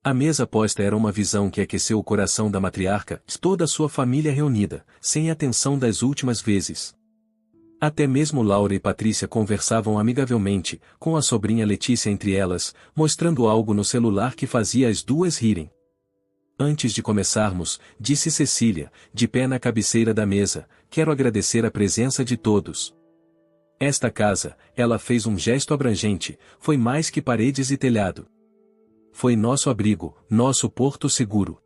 A mesa posta era uma visão que aqueceu o coração da matriarca, toda a sua família reunida, sem a tensão das últimas vezes. Até mesmo Laura e Patrícia conversavam amigavelmente, com a sobrinha Letícia entre elas, mostrando algo no celular que fazia as duas rirem. "Antes de começarmos", disse Cecília, de pé na cabeceira da mesa, "quero agradecer a presença de todos. Esta casa", ela fez um gesto abrangente, "foi mais que paredes e telhado. Foi nosso abrigo, nosso porto seguro.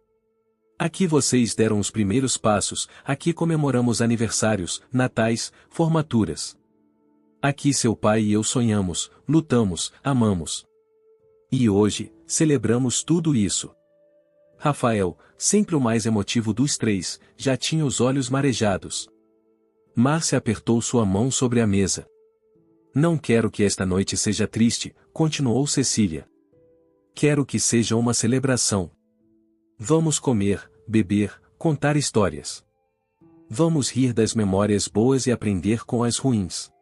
Aqui vocês deram os primeiros passos, aqui comemoramos aniversários, natais, formaturas. Aqui seu pai e eu sonhamos, lutamos, amamos. E hoje, celebramos tudo isso." Rafael, sempre o mais emotivo dos 3, já tinha os olhos marejados. Márcia apertou sua mão sobre a mesa. "Não quero que esta noite seja triste", continuou Cecília. "Quero que seja uma celebração. Vamos comer, beber, contar histórias. Vamos rir das memórias boas e aprender com as ruins."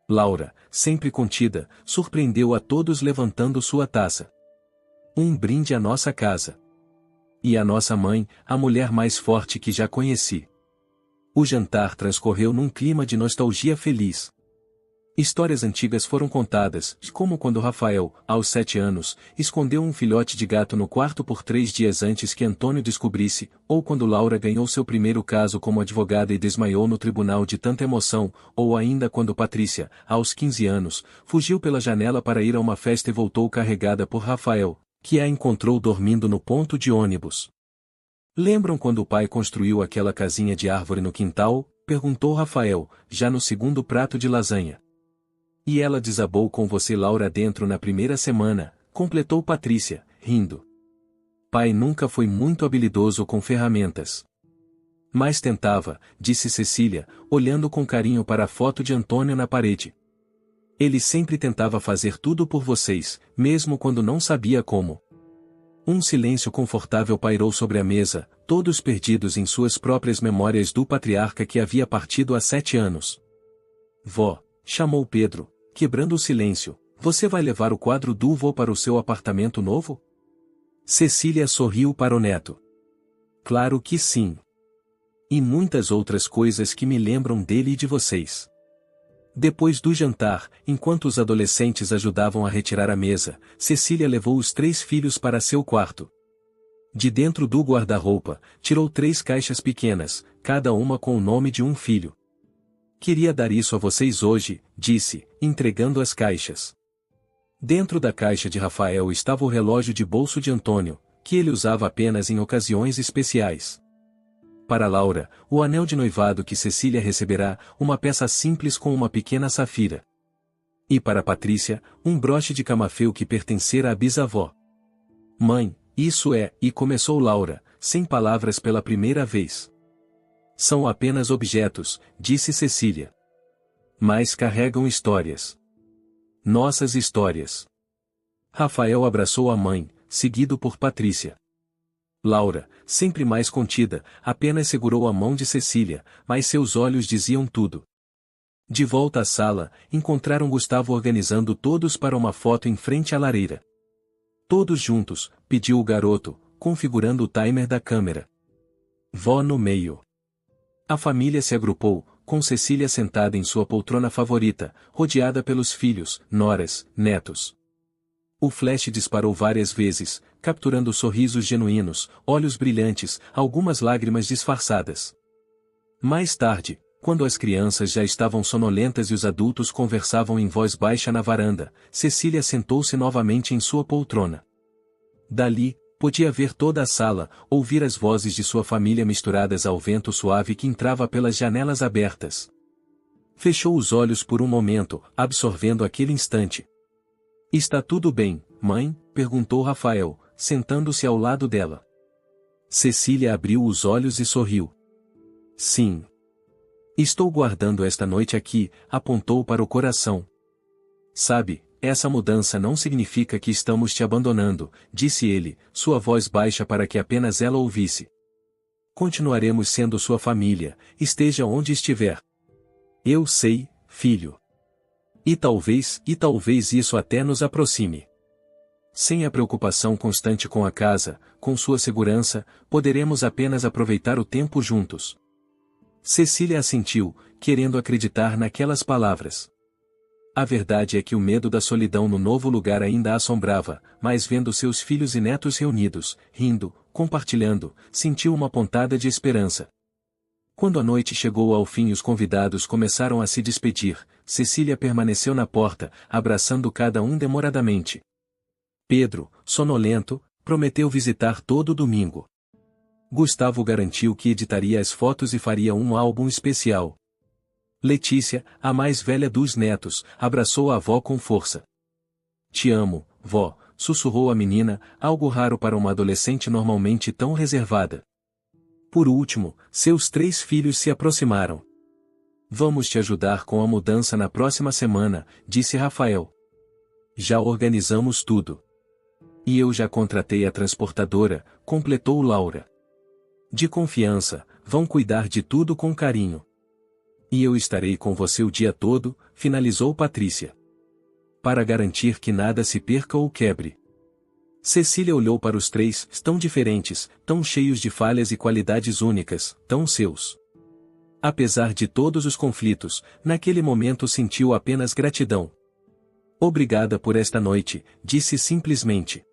Laura, sempre contida, surpreendeu a todos levantando sua taça. "Um brinde à nossa casa. E à nossa mãe, a mulher mais forte que já conheci." O jantar transcorreu num clima de nostalgia feliz. Histórias antigas foram contadas, como quando Rafael, aos 7 anos, escondeu um filhote de gato no quarto por 3 dias antes que Antônio descobrisse, ou quando Laura ganhou seu primeiro caso como advogada e desmaiou no tribunal de tanta emoção, ou ainda quando Patrícia, aos 15 anos, fugiu pela janela para ir a uma festa e voltou carregada por Rafael, que a encontrou dormindo no ponto de ônibus. "Lembram quando o pai construiu aquela casinha de árvore no quintal?", perguntou Rafael, já no segundo prato de lasanha. "E ela desabou com você Laura dentro na primeira semana", completou Patrícia, rindo. "Pai nunca foi muito habilidoso com ferramentas." "Mas tentava", disse Cecília, olhando com carinho para a foto de Antônio na parede. "Ele sempre tentava fazer tudo por vocês, mesmo quando não sabia como." Um silêncio confortável pairou sobre a mesa, todos perdidos em suas próprias memórias do patriarca que havia partido há 7 anos. "Vó", chamou Pedro, quebrando o silêncio, "você vai levar o quadro do vô para o seu apartamento novo?" Cecília sorriu para o neto. "Claro que sim. E muitas outras coisas que me lembram dele e de vocês." Depois do jantar, enquanto os adolescentes ajudavam a retirar a mesa, Cecília levou os 3 filhos para seu quarto. De dentro do guarda-roupa, tirou 3 caixas pequenas, cada uma com o nome de um filho. Queria dar isso a vocês hoje, disse, entregando as caixas. Dentro da caixa de Rafael estava o relógio de bolso de Antônio, que ele usava apenas em ocasiões especiais. Para Laura, o anel de noivado que Cecília receberá, uma peça simples com uma pequena safira. E para Patrícia, um broche de camafeu que pertencera à bisavó. Mãe, isso é, e começou Laura, sem palavras pela primeira vez. São apenas objetos, disse Cecília. Mas carregam histórias. Nossas histórias. Rafael abraçou a mãe, seguido por Patrícia. Laura, sempre mais contida, apenas segurou a mão de Cecília, mas seus olhos diziam tudo. De volta à sala, encontraram Gustavo organizando todos para uma foto em frente à lareira. Todos juntos, pediu o garoto, configurando o timer da câmera. Vó no meio. A família se agrupou, com Cecília sentada em sua poltrona favorita, rodeada pelos filhos, noras, netos. O flash disparou várias vezes, capturando sorrisos genuínos, olhos brilhantes, algumas lágrimas disfarçadas. Mais tarde, quando as crianças já estavam sonolentas e os adultos conversavam em voz baixa na varanda, Cecília sentou-se novamente em sua poltrona. Dali, podia ver toda a sala, ouvir as vozes de sua família misturadas ao vento suave que entrava pelas janelas abertas. Fechou os olhos por um momento, absorvendo aquele instante. Está tudo bem, mãe? Perguntou Rafael, sentando-se ao lado dela. Cecília abriu os olhos e sorriu. Sim. Estou guardando esta noite aqui, apontou para o coração. Sabe, essa mudança não significa que estamos te abandonando, disse ele, sua voz baixa para que apenas ela ouvisse. Continuaremos sendo sua família, esteja onde estiver. Eu sei, filho. E talvez isso até nos aproxime. Sem a preocupação constante com a casa, com sua segurança, poderemos apenas aproveitar o tempo juntos. Cecília assentiu, querendo acreditar naquelas palavras. A verdade é que o medo da solidão no novo lugar ainda a assombrava, mas vendo seus filhos e netos reunidos, rindo, compartilhando, sentiu uma pontada de esperança. Quando a noite chegou ao fim e os convidados começaram a se despedir, Cecília permaneceu na porta, abraçando cada um demoradamente. Pedro, sonolento, prometeu visitar todo domingo. Gustavo garantiu que editaria as fotos e faria um álbum especial. Letícia, a mais velha dos netos, abraçou a avó com força. Te amo, vó, sussurrou a menina, algo raro para uma adolescente normalmente tão reservada. Por último, seus 3 filhos se aproximaram. Vamos te ajudar com a mudança na próxima semana, disse Rafael. Já organizamos tudo. E eu já contratei a transportadora, completou Laura. De confiança, vão cuidar de tudo com carinho. E eu estarei com você o dia todo, finalizou Patrícia. Para garantir que nada se perca ou quebre. Cecília olhou para os 3, tão diferentes, tão cheios de falhas e qualidades únicas, tão seus. Apesar de todos os conflitos, naquele momento sentiu apenas gratidão. Obrigada por esta noite, disse simplesmente.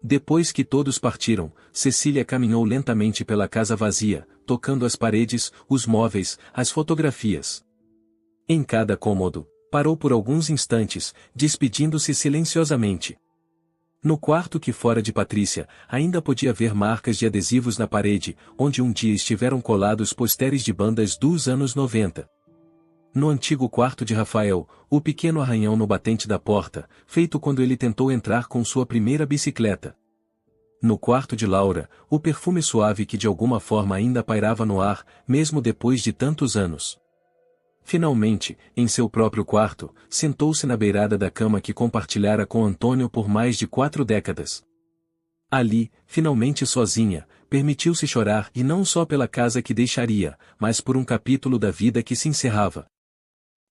Depois que todos partiram, Cecília caminhou lentamente pela casa vazia, tocando as paredes, os móveis, as fotografias. Em cada cômodo, parou por alguns instantes, despedindo-se silenciosamente. No quarto que fora de Patrícia, ainda podia ver marcas de adesivos na parede, onde um dia estiveram colados posteres de bandas dos anos 90. No antigo quarto de Rafael, o pequeno arranhão no batente da porta, feito quando ele tentou entrar com sua primeira bicicleta. No quarto de Laura, o perfume suave que de alguma forma ainda pairava no ar, mesmo depois de tantos anos. Finalmente, em seu próprio quarto, sentou-se na beirada da cama que compartilhara com Antônio por mais de 4 décadas. Ali, finalmente sozinha, permitiu-se chorar e não só pela casa que deixaria, mas por um capítulo da vida que se encerrava.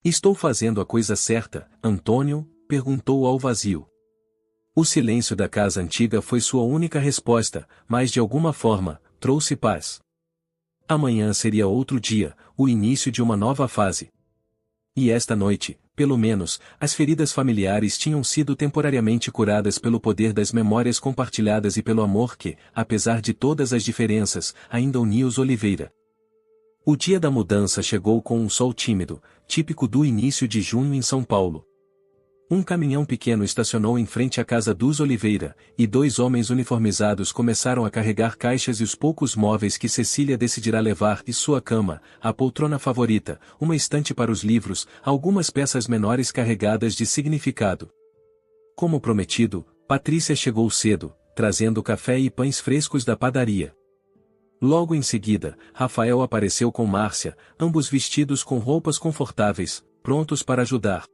Estou fazendo a coisa certa, Antônio? Perguntou ao vazio. O silêncio da casa antiga foi sua única resposta, mas de alguma forma, trouxe paz. Amanhã seria outro dia, o início de uma nova fase. E esta noite, pelo menos, as feridas familiares tinham sido temporariamente curadas pelo poder das memórias compartilhadas e pelo amor que, apesar de todas as diferenças, ainda unia os Oliveira. O dia da mudança chegou com um sol tímido, típico do início de junho em São Paulo. Um caminhão pequeno estacionou em frente à casa dos Oliveira, e dois homens uniformizados começaram a carregar caixas e os poucos móveis que Cecília decidirá levar e sua cama, a poltrona favorita, uma estante para os livros, algumas peças menores carregadas de significado. Como prometido, Patrícia chegou cedo, trazendo café e pães frescos da padaria. Logo em seguida, Rafael apareceu com Márcia, ambos vestidos com roupas confortáveis, prontos para ajudar.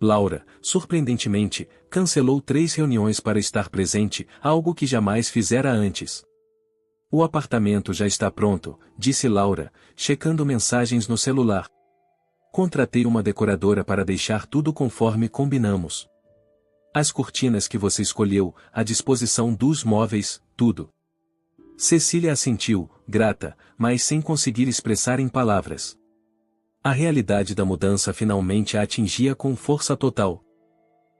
Laura, surpreendentemente, cancelou 3 reuniões para estar presente, algo que jamais fizera antes. O apartamento já está pronto, disse Laura, checando mensagens no celular. Contratei uma decoradora para deixar tudo conforme combinamos. As cortinas que você escolheu, a disposição dos móveis, tudo. Cecília assentiu, grata, mas sem conseguir expressar em palavras. A realidade da mudança finalmente a atingia com força total.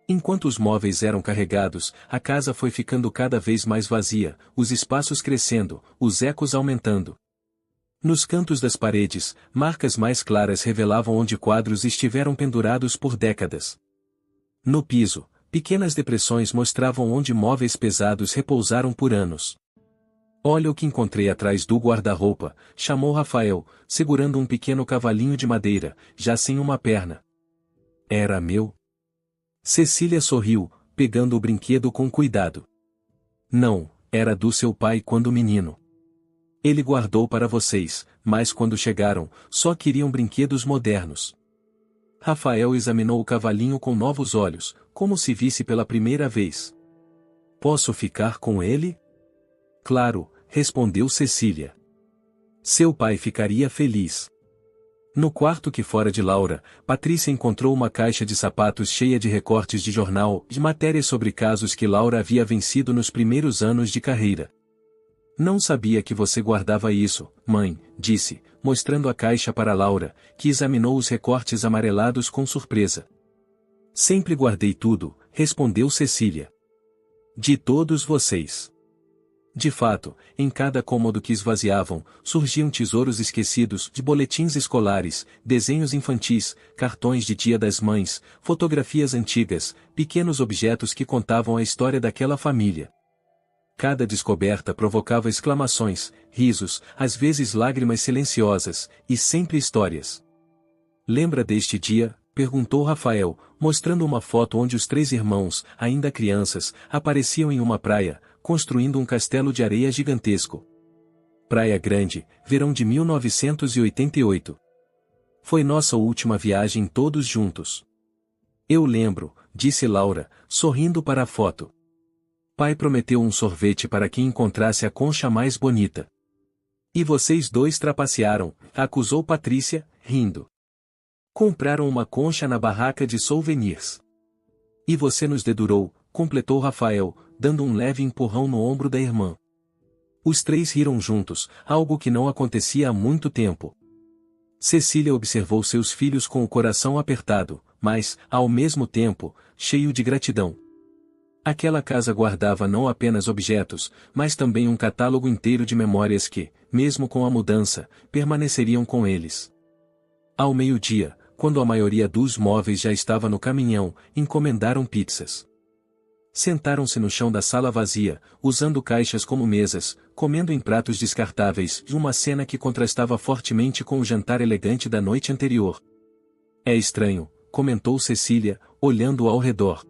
Enquanto os móveis eram carregados, a casa foi ficando cada vez mais vazia, os espaços crescendo, os ecos aumentando. Nos cantos das paredes, marcas mais claras revelavam onde quadros estiveram pendurados por décadas. No piso, pequenas depressões mostravam onde móveis pesados repousaram por anos. Olha o que encontrei atrás do guarda-roupa, chamou Rafael, segurando um pequeno cavalinho de madeira, já sem uma perna. Era meu? Cecília sorriu, pegando o brinquedo com cuidado. Não, era do seu pai quando menino. Ele guardou para vocês, mas quando chegaram, só queriam brinquedos modernos. Rafael examinou o cavalinho com novos olhos, como se visse pela primeira vez. Posso ficar com ele? Claro, respondeu Cecília. Seu pai ficaria feliz. No quarto que fora de Laura, Patrícia encontrou uma caixa de sapatos cheia de recortes de jornal, de matérias sobre casos que Laura havia vencido nos primeiros anos de carreira. Não sabia que você guardava isso, mãe, disse, mostrando a caixa para Laura, que examinou os recortes amarelados com surpresa. Sempre guardei tudo, respondeu Cecília. De todos vocês. De fato, em cada cômodo que esvaziavam, surgiam tesouros esquecidos de boletins escolares, desenhos infantis, cartões de Dia das Mães, fotografias antigas, pequenos objetos que contavam a história daquela família. Cada descoberta provocava exclamações, risos, às vezes lágrimas silenciosas, e sempre histórias. Lembra deste dia? Perguntou Rafael, mostrando uma foto onde os 3 irmãos, ainda crianças, apareciam em uma praia, construindo um castelo de areia gigantesco. Praia Grande, verão de 1988. Foi nossa última viagem todos juntos. Eu lembro, disse Laura, sorrindo para a foto. Pai prometeu um sorvete para quem encontrasse a concha mais bonita. E vocês dois trapacearam, acusou Patrícia, rindo. Compraram uma concha na barraca de souvenirs. E você nos dedurou, completou Rafael, dando um leve empurrão no ombro da irmã. Os 3 riram juntos, algo que não acontecia há muito tempo. Cecília observou seus filhos com o coração apertado, mas, ao mesmo tempo, cheio de gratidão. Aquela casa guardava não apenas objetos, mas também um catálogo inteiro de memórias que, mesmo com a mudança, permaneceriam com eles. Ao meio-dia, quando a maioria dos móveis já estava no caminhão, encomendaram pizzas. Sentaram-se no chão da sala vazia, usando caixas como mesas, comendo em pratos descartáveis, uma cena que contrastava fortemente com o jantar elegante da noite anterior. É estranho, comentou Cecília, olhando ao redor.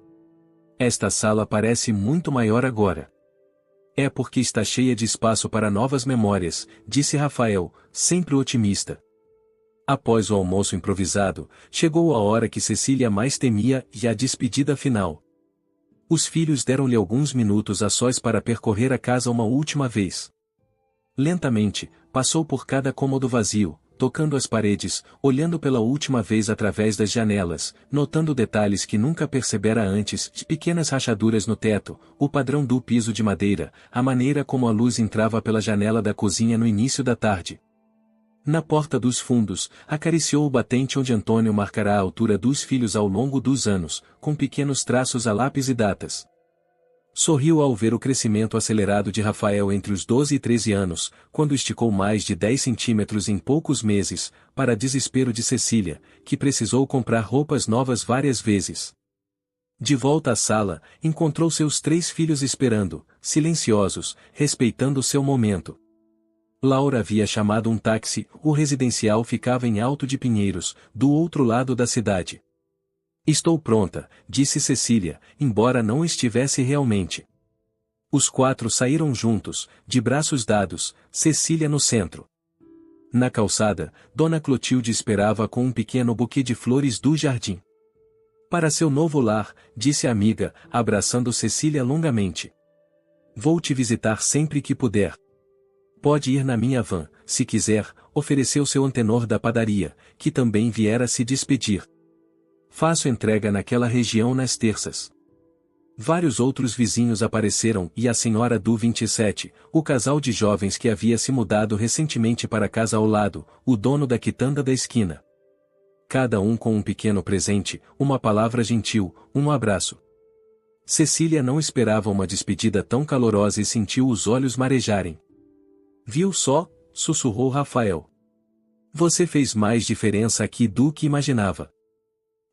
Esta sala parece muito maior agora. É porque está cheia de espaço para novas memórias, disse Rafael, sempre otimista. Após o almoço improvisado, chegou a hora que Cecília mais temia e a despedida final. Os filhos deram-lhe alguns minutos a sós para percorrer a casa uma última vez. Lentamente, passou por cada cômodo vazio, tocando as paredes, olhando pela última vez através das janelas, notando detalhes que nunca percebera antes, de pequenas rachaduras no teto, o padrão do piso de madeira, a maneira como a luz entrava pela janela da cozinha no início da tarde. Na porta dos fundos, acariciou o batente onde Antônio marcará a altura dos filhos ao longo dos anos, com pequenos traços a lápis e datas. Sorriu ao ver o crescimento acelerado de Rafael entre os 12 e 13 anos, quando esticou mais de 10 centímetros em poucos meses, para desespero de Cecília, que precisou comprar roupas novas várias vezes. De volta à sala, encontrou seus 3 filhos esperando, silenciosos, respeitando seu momento. Laura havia chamado um táxi, o residencial ficava em Alto de Pinheiros, do outro lado da cidade. Estou pronta, disse Cecília, embora não estivesse realmente. Os 4 saíram juntos, de braços dados, Cecília no centro. Na calçada, Dona Clotilde esperava com um pequeno buquê de flores do jardim. Para seu novo lar, disse a amiga, abraçando Cecília longamente. Vou te visitar sempre que puder. Pode ir na minha van, se quiser, ofereceu seu antenor da padaria, que também viera se despedir. Faço entrega naquela região nas terças. Vários outros vizinhos apareceram e a senhora do 27, o casal de jovens que havia se mudado recentemente para a casa ao lado, o dono da quitanda da esquina. Cada um com um pequeno presente, uma palavra gentil, um abraço. Cecília não esperava uma despedida tão calorosa e sentiu os olhos marejarem. Viu só, sussurrou Rafael. Você fez mais diferença aqui do que imaginava.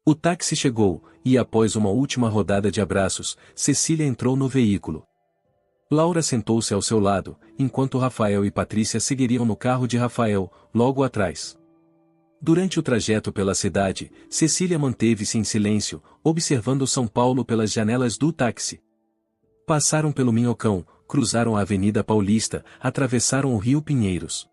O táxi chegou, e após uma última rodada de abraços, Cecília entrou no veículo. Laura sentou-se ao seu lado, enquanto Rafael e Patrícia seguiriam no carro de Rafael, logo atrás. Durante o trajeto pela cidade, Cecília manteve-se em silêncio, observando São Paulo pelas janelas do táxi. Passaram pelo Minhocão, cruzaram a Avenida Paulista, atravessaram o Rio Pinheiros.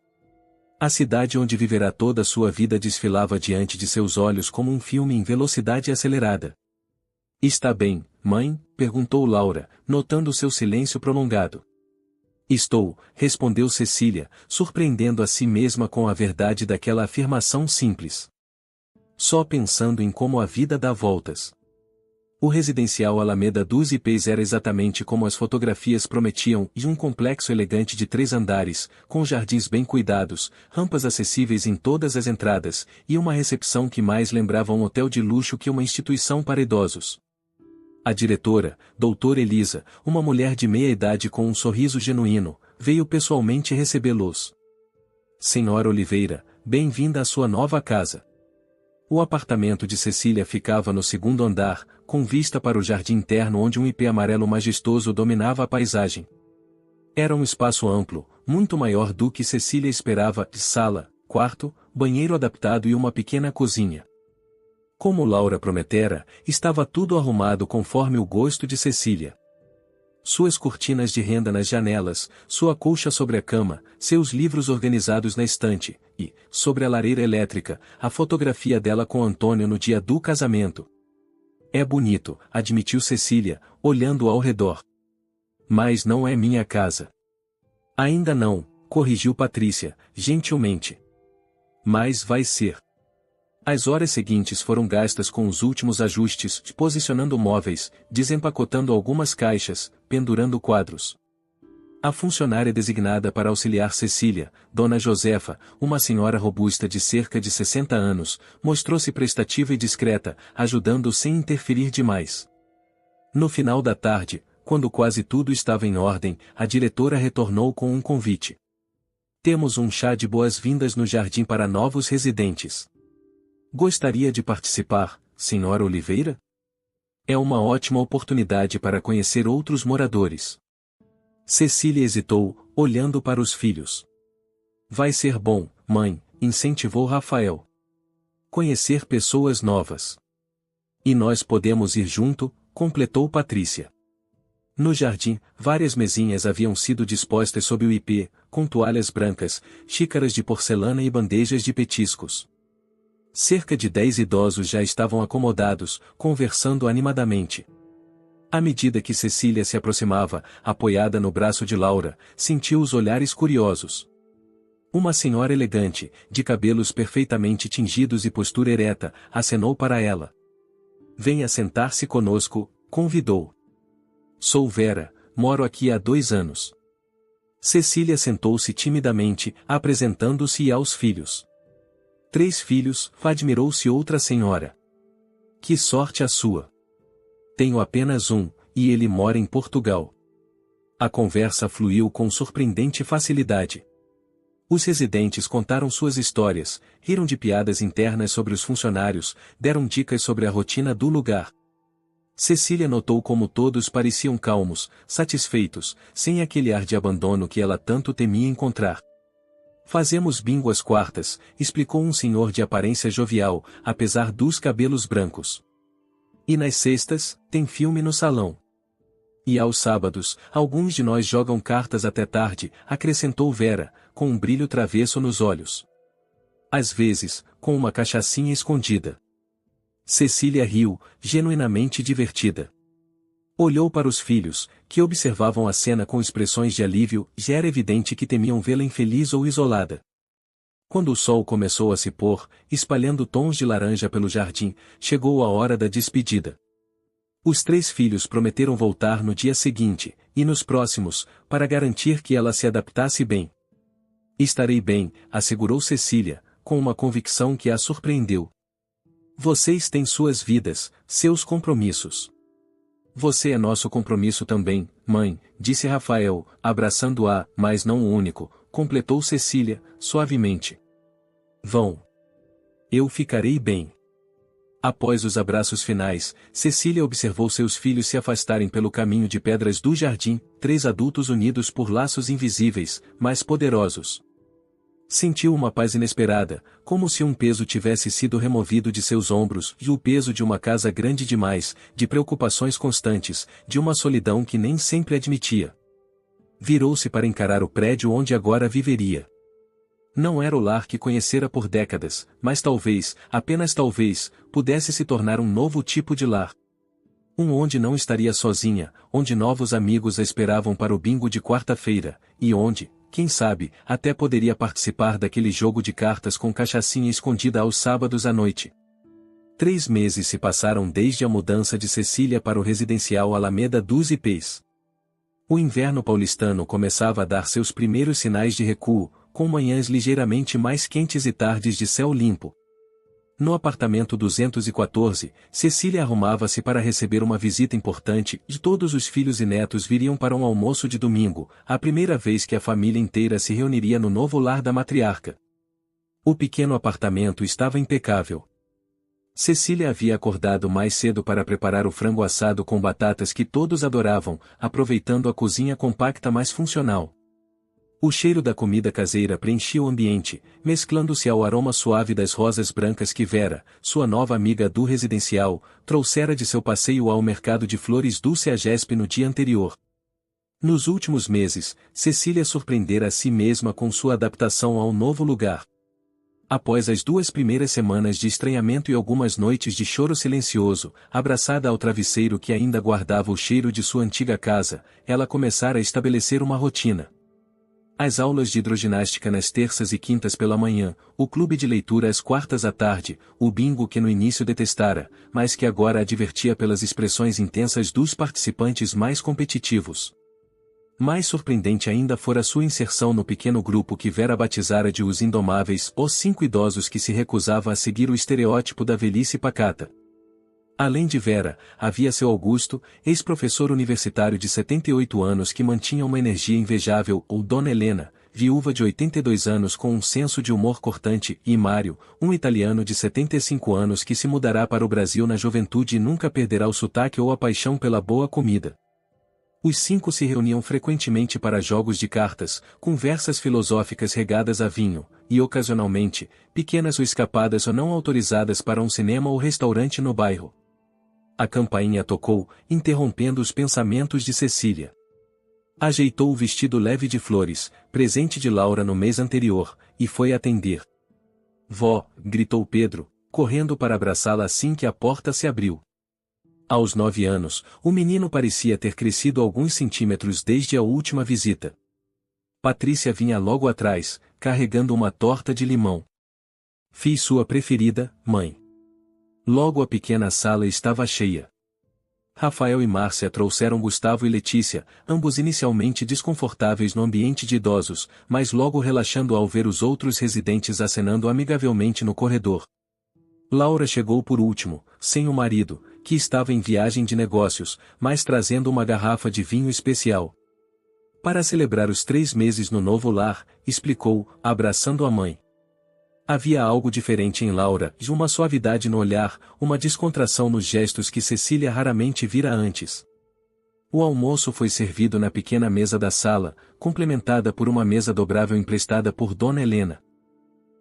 A cidade onde viverá toda a sua vida desfilava diante de seus olhos como um filme em velocidade acelerada. Está bem, mãe? Perguntou Laura, notando seu silêncio prolongado. Estou, respondeu Cecília, surpreendendo a si mesma com a verdade daquela afirmação simples. Só pensando em como a vida dá voltas. O residencial Alameda dos Ipês era exatamente como as fotografias prometiam e um complexo elegante de 3 andares, com jardins bem cuidados, rampas acessíveis em todas as entradas, e uma recepção que mais lembrava um hotel de luxo que uma instituição para idosos. A diretora, doutora Elisa, uma mulher de meia-idade com um sorriso genuíno, veio pessoalmente recebê-los. Senhora Oliveira, bem-vinda à sua nova casa. O apartamento de Cecília ficava no 2º andar, com vista para o jardim interno onde um ipê amarelo majestoso dominava a paisagem. Era um espaço amplo, muito maior do que Cecília esperava, de sala, quarto, banheiro adaptado e uma pequena cozinha. Como Laura prometera, estava tudo arrumado conforme o gosto de Cecília. Suas cortinas de renda nas janelas, sua colcha sobre a cama, seus livros organizados na estante, e, sobre a lareira elétrica, a fotografia dela com Antônio no dia do casamento. É bonito, admitiu Cecília, olhando ao redor. Mas não é minha casa. Ainda não, corrigiu Patrícia, gentilmente. Mas vai ser. As horas seguintes foram gastas com os últimos ajustes, posicionando móveis, desempacotando algumas caixas, pendurando quadros. A funcionária designada para auxiliar Cecília, Dona Josefa, uma senhora robusta de cerca de 60 anos, mostrou-se prestativa e discreta, ajudando sem interferir demais. No final da tarde, quando quase tudo estava em ordem, a diretora retornou com um convite. Temos um chá de boas-vindas no jardim para novos residentes. Gostaria de participar, Senhora Oliveira? É uma ótima oportunidade para conhecer outros moradores. Cecília hesitou, olhando para os filhos. Vai ser bom, mãe, incentivou Rafael. Conhecer pessoas novas. E nós podemos ir junto, completou Patrícia. No jardim, várias mesinhas haviam sido dispostas sob o ipê, com toalhas brancas, xícaras de porcelana e bandejas de petiscos. Cerca de 10 idosos já estavam acomodados, conversando animadamente. À medida que Cecília se aproximava, apoiada no braço de Laura, sentiu os olhares curiosos. Uma senhora elegante, de cabelos perfeitamente tingidos e postura ereta, acenou para ela. Venha sentar-se conosco, convidou. Sou Vera, moro aqui há 2 anos. Cecília sentou-se timidamente, apresentando-se aos filhos. 3 filhos, admirou-se outra senhora. Que sorte a sua! Tenho apenas um, e ele mora em Portugal. A conversa fluiu com surpreendente facilidade. Os residentes contaram suas histórias, riram de piadas internas sobre os funcionários, deram dicas sobre a rotina do lugar. Cecília notou como todos pareciam calmos, satisfeitos, sem aquele ar de abandono que ela tanto temia encontrar. Fazemos bingo às quartas, explicou um senhor de aparência jovial, apesar dos cabelos brancos. E nas sextas, tem filme no salão. E aos sábados, alguns de nós jogam cartas até tarde, acrescentou Vera, com um brilho travesso nos olhos. Às vezes, com uma cachaçinha escondida. Cecília riu, genuinamente divertida. Olhou para os filhos, que observavam a cena com expressões de alívio, já era evidente que temiam vê-la infeliz ou isolada. Quando o sol começou a se pôr, espalhando tons de laranja pelo jardim, chegou a hora da despedida. Os 3 filhos prometeram voltar no dia seguinte, e nos próximos, para garantir que ela se adaptasse bem. Estarei bem, assegurou Cecília, com uma convicção que a surpreendeu. Vocês têm suas vidas, seus compromissos. Você é nosso compromisso também, mãe, disse Rafael, abraçando-a, mas não o único, completou Cecília, suavemente. Vão. Eu ficarei bem. Após os abraços finais, Cecília observou seus filhos se afastarem pelo caminho de pedras do jardim, 3 adultos unidos por laços invisíveis, mas poderosos. Sentiu uma paz inesperada, como se um peso tivesse sido removido de seus ombros, e o peso de uma casa grande demais, de preocupações constantes, de uma solidão que nem sempre admitia. Virou-se para encarar o prédio onde agora viveria. Não era o lar que conhecera por décadas, mas talvez, apenas talvez, pudesse se tornar um novo tipo de lar. Um onde não estaria sozinha, onde novos amigos a esperavam para o bingo de quarta-feira, e onde, quem sabe, até poderia participar daquele jogo de cartas com cachaçinha escondida aos sábados à noite. 3 meses se passaram desde a mudança de Cecília para o residencial Alameda dos Ipês. O inverno paulistano começava a dar seus primeiros sinais de recuo, com manhãs ligeiramente mais quentes e tardes de céu limpo. No apartamento 214, Cecília arrumava-se para receber uma visita importante, e todos os filhos e netos viriam para um almoço de domingo, a primeira vez que a família inteira se reuniria no novo lar da matriarca. O pequeno apartamento estava impecável. Cecília havia acordado mais cedo para preparar o frango assado com batatas que todos adoravam, aproveitando a cozinha compacta mais funcional. O cheiro da comida caseira preenchia o ambiente, mesclando-se ao aroma suave das rosas brancas que Vera, sua nova amiga do residencial, trouxera de seu passeio ao mercado de flores do CEAGESP no dia anterior. Nos últimos meses, Cecília surpreendera a si mesma com sua adaptação ao novo lugar. Após as 2 primeiras semanas de estranhamento e algumas noites de choro silencioso, abraçada ao travesseiro que ainda guardava o cheiro de sua antiga casa, ela começara a estabelecer uma rotina. As aulas de hidroginástica nas terças e quintas pela manhã, o clube de leitura às quartas à tarde, o bingo que no início detestara, mas que agora a divertia pelas expressões intensas dos participantes mais competitivos. Mais surpreendente ainda fora sua inserção no pequeno grupo que Vera batizara de os Indomáveis, os 5 idosos que se recusavam a seguir o estereótipo da velhice pacata. Além de Vera, havia seu Augusto, ex-professor universitário de 78 anos que mantinha uma energia invejável, ou Dona Helena, viúva de 82 anos com um senso de humor cortante, e Mário, um italiano de 75 anos que se mudará para o Brasil na juventude e nunca perderá o sotaque ou a paixão pela boa comida. Os 5 se reuniam frequentemente para jogos de cartas, conversas filosóficas regadas a vinho, e ocasionalmente, pequenas ou escapadas ou não autorizadas para um cinema ou restaurante no bairro. A campainha tocou, interrompendo os pensamentos de Cecília. Ajeitou o vestido leve de flores, presente de Laura no mês anterior, e foi atender. Vó, gritou Pedro, correndo para abraçá-la assim que a porta se abriu. Aos 9 anos, o menino parecia ter crescido alguns centímetros desde a última visita. Patrícia vinha logo atrás, carregando uma torta de limão. Fiz sua preferida, mãe. Logo a pequena sala estava cheia. Rafael e Márcia trouxeram Gustavo e Letícia, ambos inicialmente desconfortáveis no ambiente de idosos, mas logo relaxando ao ver os outros residentes acenando amigavelmente no corredor. Laura chegou por último, sem o marido, que estava em viagem de negócios, mas trazendo uma garrafa de vinho especial. Para celebrar os 3 meses no novo lar, explicou, abraçando a mãe. Havia algo diferente em Laura, de uma suavidade no olhar, uma descontração nos gestos que Cecília raramente vira antes. O almoço foi servido na pequena mesa da sala, complementada por uma mesa dobrável emprestada por Dona Helena.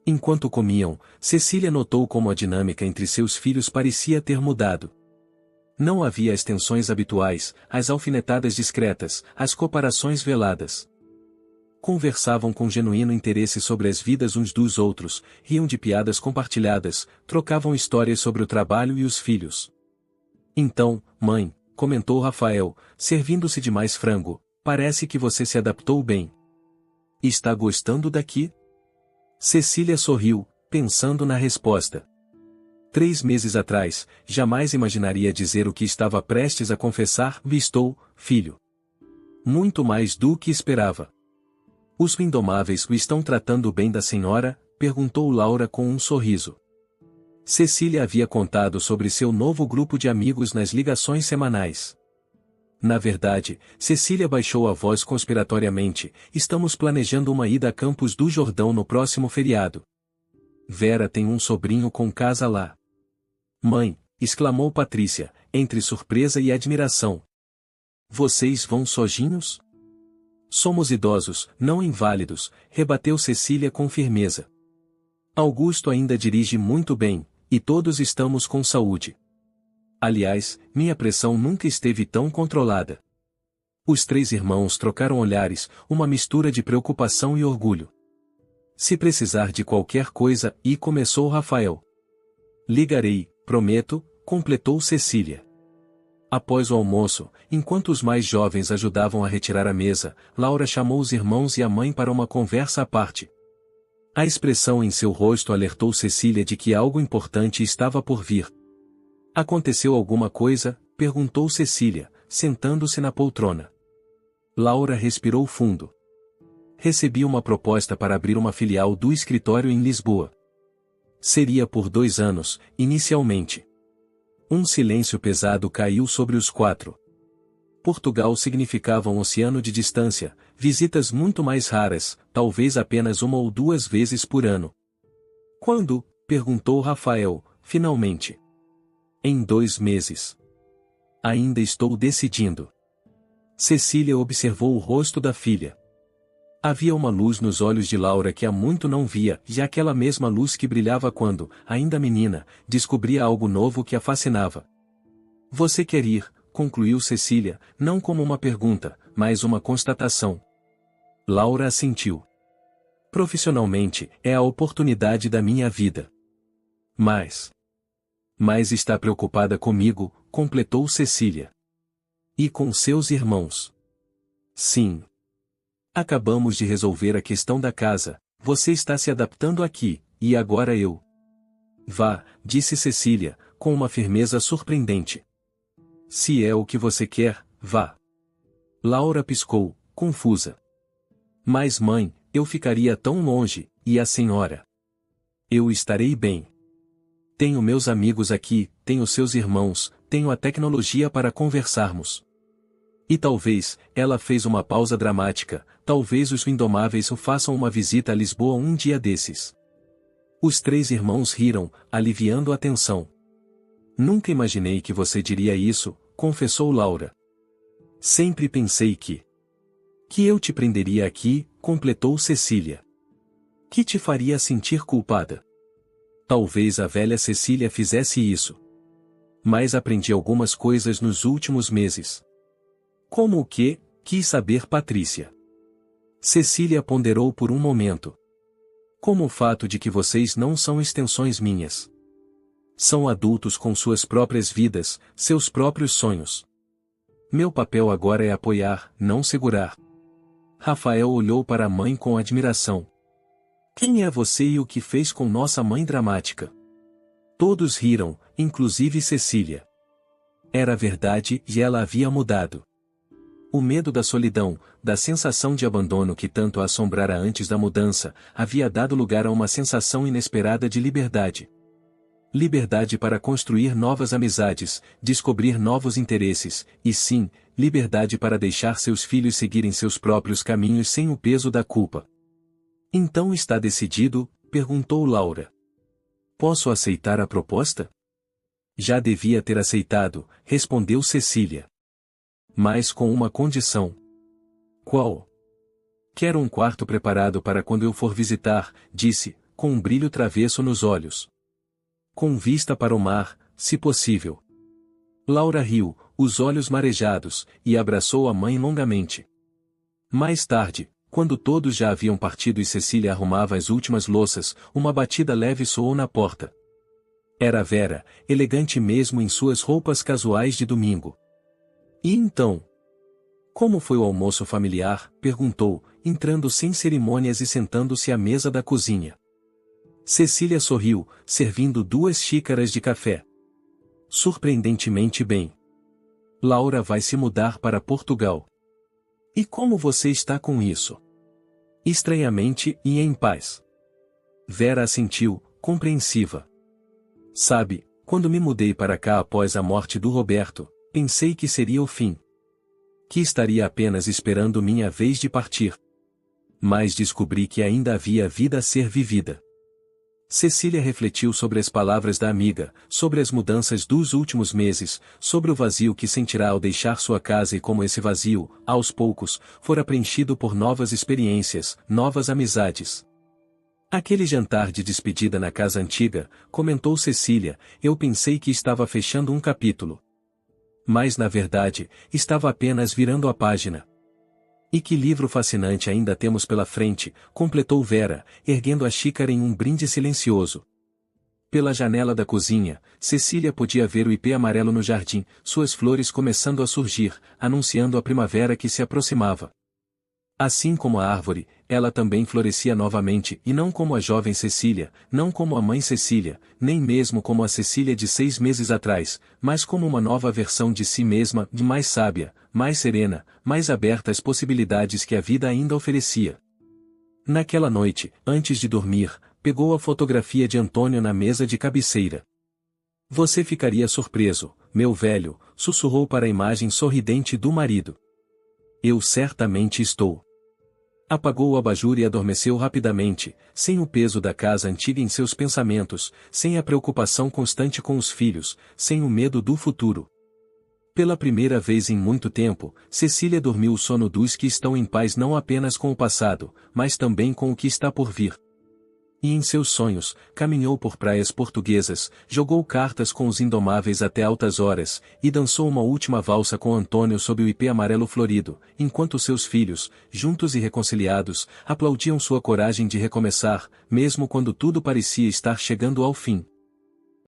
Enquanto comiam, Cecília notou como a dinâmica entre seus filhos parecia ter mudado. Não havia as tensões habituais, as alfinetadas discretas, as comparações veladas. Conversavam com genuíno interesse sobre as vidas uns dos outros, riam de piadas compartilhadas, trocavam histórias sobre o trabalho e os filhos. Então, mãe, comentou Rafael, servindo-se de mais frango, parece que você se adaptou bem. Está gostando daqui? Cecília sorriu, pensando na resposta. 3 meses atrás, jamais imaginaria dizer o que estava prestes a confessar, estou, filho. Muito mais do que esperava. Os indomáveis o estão tratando bem da senhora? Perguntou Laura com um sorriso. Cecília havia contado sobre seu novo grupo de amigos nas ligações semanais. Na verdade, Cecília baixou a voz conspiratoriamente, estamos planejando uma ida a Campos do Jordão no próximo feriado. Vera tem um sobrinho com casa lá. Mãe, exclamou Patrícia, entre surpresa e admiração. Vocês vão sozinhos? Somos idosos, não inválidos, rebateu Cecília com firmeza. Augusto ainda dirige muito bem, e todos estamos com saúde. Aliás, minha pressão nunca esteve tão controlada. Os 3 irmãos trocaram olhares, uma mistura de preocupação e orgulho. Se precisar de qualquer coisa, e começou Rafael. Ligarei, prometo, completou Cecília. Após o almoço, enquanto os mais jovens ajudavam a retirar a mesa, Laura chamou os irmãos e a mãe para uma conversa à parte. A expressão em seu rosto alertou Cecília de que algo importante estava por vir. Aconteceu alguma coisa? Perguntou Cecília, sentando-se na poltrona. Laura respirou fundo. Recebi uma proposta para abrir uma filial do escritório em Lisboa. Seria por 2 anos, inicialmente. Um silêncio pesado caiu sobre os 4. Portugal significava um oceano de distância, visitas muito mais raras, talvez apenas 1 ou 2 vezes por ano. Quando? Perguntou Rafael, finalmente. Em 2 meses. Ainda estou decidindo. Cecília observou o rosto da filha. Havia uma luz nos olhos de Laura que há muito não via, e aquela mesma luz que brilhava quando, ainda menina, descobria algo novo que a fascinava. Você quer ir, concluiu Cecília, não como uma pergunta, mas uma constatação. Laura assentiu. Profissionalmente, é a oportunidade da minha vida. Mas está preocupada comigo, completou Cecília. E com seus irmãos. Sim. Acabamos de resolver a questão da casa, você está se adaptando aqui, e agora eu. Vá, disse Cecília, com uma firmeza surpreendente. Se é o que você quer, vá. Laura piscou, confusa. Mas mãe, eu ficaria tão longe, e a senhora? Eu estarei bem. Tenho meus amigos aqui, tenho seus irmãos, tenho a tecnologia para conversarmos. E talvez, ela fez uma pausa dramática, talvez os indomáveis o façam uma visita a Lisboa um dia desses. Os 3 irmãos riram, aliviando a tensão. Nunca imaginei que você diria isso, confessou Laura. Sempre pensei que eu te prenderia aqui, completou Cecília. Que te faria sentir culpada. Talvez a velha Cecília fizesse isso. Mas aprendi algumas coisas nos últimos meses. Como o quê? Quis saber Patrícia. Cecília ponderou por um momento. Como o fato de que vocês não são extensões minhas. São adultos com suas próprias vidas, seus próprios sonhos. Meu papel agora é apoiar, não segurar. Rafael olhou para a mãe com admiração. Quem é você e o que fez com nossa mãe dramática? Todos riram, inclusive Cecília. Era verdade e ela havia mudado. O medo da solidão, da sensação de abandono que tanto a assombrara antes da mudança, havia dado lugar a uma sensação inesperada de liberdade. Liberdade para construir novas amizades, descobrir novos interesses, e sim, liberdade para deixar seus filhos seguirem seus próprios caminhos sem o peso da culpa. Então está decidido? Perguntou Laura. Posso aceitar a proposta? Já devia ter aceitado, respondeu Cecília. Mas com uma condição. Qual? Quero um quarto preparado para quando eu for visitar, disse, com um brilho travesso nos olhos. Com vista para o mar, se possível. Laura riu, os olhos marejados, e abraçou a mãe longamente. Mais tarde, quando todos já haviam partido e Cecília arrumava as últimas louças, uma batida leve soou na porta. Era Vera, elegante mesmo em suas roupas casuais de domingo. E então? Como foi o almoço familiar? Perguntou, entrando sem cerimônias e sentando-se à mesa da cozinha. Cecília sorriu, servindo 2 xícaras de café. Surpreendentemente bem. Laura vai se mudar para Portugal. E como você está com isso? Estranhamente e em paz. Vera assentiu, compreensiva. Sabe, quando me mudei para cá após a morte do Roberto, pensei que seria o fim. Que estaria apenas esperando minha vez de partir. Mas descobri que ainda havia vida a ser vivida. Cecília refletiu sobre as palavras da amiga, sobre as mudanças dos últimos meses, sobre o vazio que sentirá ao deixar sua casa e como esse vazio, aos poucos, fora preenchido por novas experiências, novas amizades. Aquele jantar de despedida na casa antiga, comentou Cecília, eu pensei que estava fechando um capítulo. Mas na verdade, estava apenas virando a página. E que livro fascinante ainda temos pela frente, completou Vera, erguendo a xícara em um brinde silencioso. Pela janela da cozinha, Cecília podia ver o ipê amarelo no jardim, suas flores começando a surgir, anunciando a primavera que se aproximava. Assim como a árvore, ela também florescia novamente e não como a jovem Cecília, não como a mãe Cecília, nem mesmo como a Cecília de 6 meses atrás, mas como uma nova versão de si mesma, mais sábia, mais serena, mais aberta às possibilidades que a vida ainda oferecia. Naquela noite, antes de dormir, pegou a fotografia de Antônio na mesa de cabeceira. Você ficaria surpreso, meu velho, sussurrou para a imagem sorridente do marido. Eu certamente estou. Apagou o abajur e adormeceu rapidamente, sem o peso da casa antiga em seus pensamentos, sem a preocupação constante com os filhos, sem o medo do futuro. Pela primeira vez em muito tempo, Cecília dormiu o sono dos que estão em paz não apenas com o passado, mas também com o que está por vir. E em seus sonhos, caminhou por praias portuguesas, jogou cartas com os indomáveis até altas horas, e dançou uma última valsa com Antônio sob o ipê amarelo florido, enquanto seus filhos, juntos e reconciliados, aplaudiam sua coragem de recomeçar, mesmo quando tudo parecia estar chegando ao fim.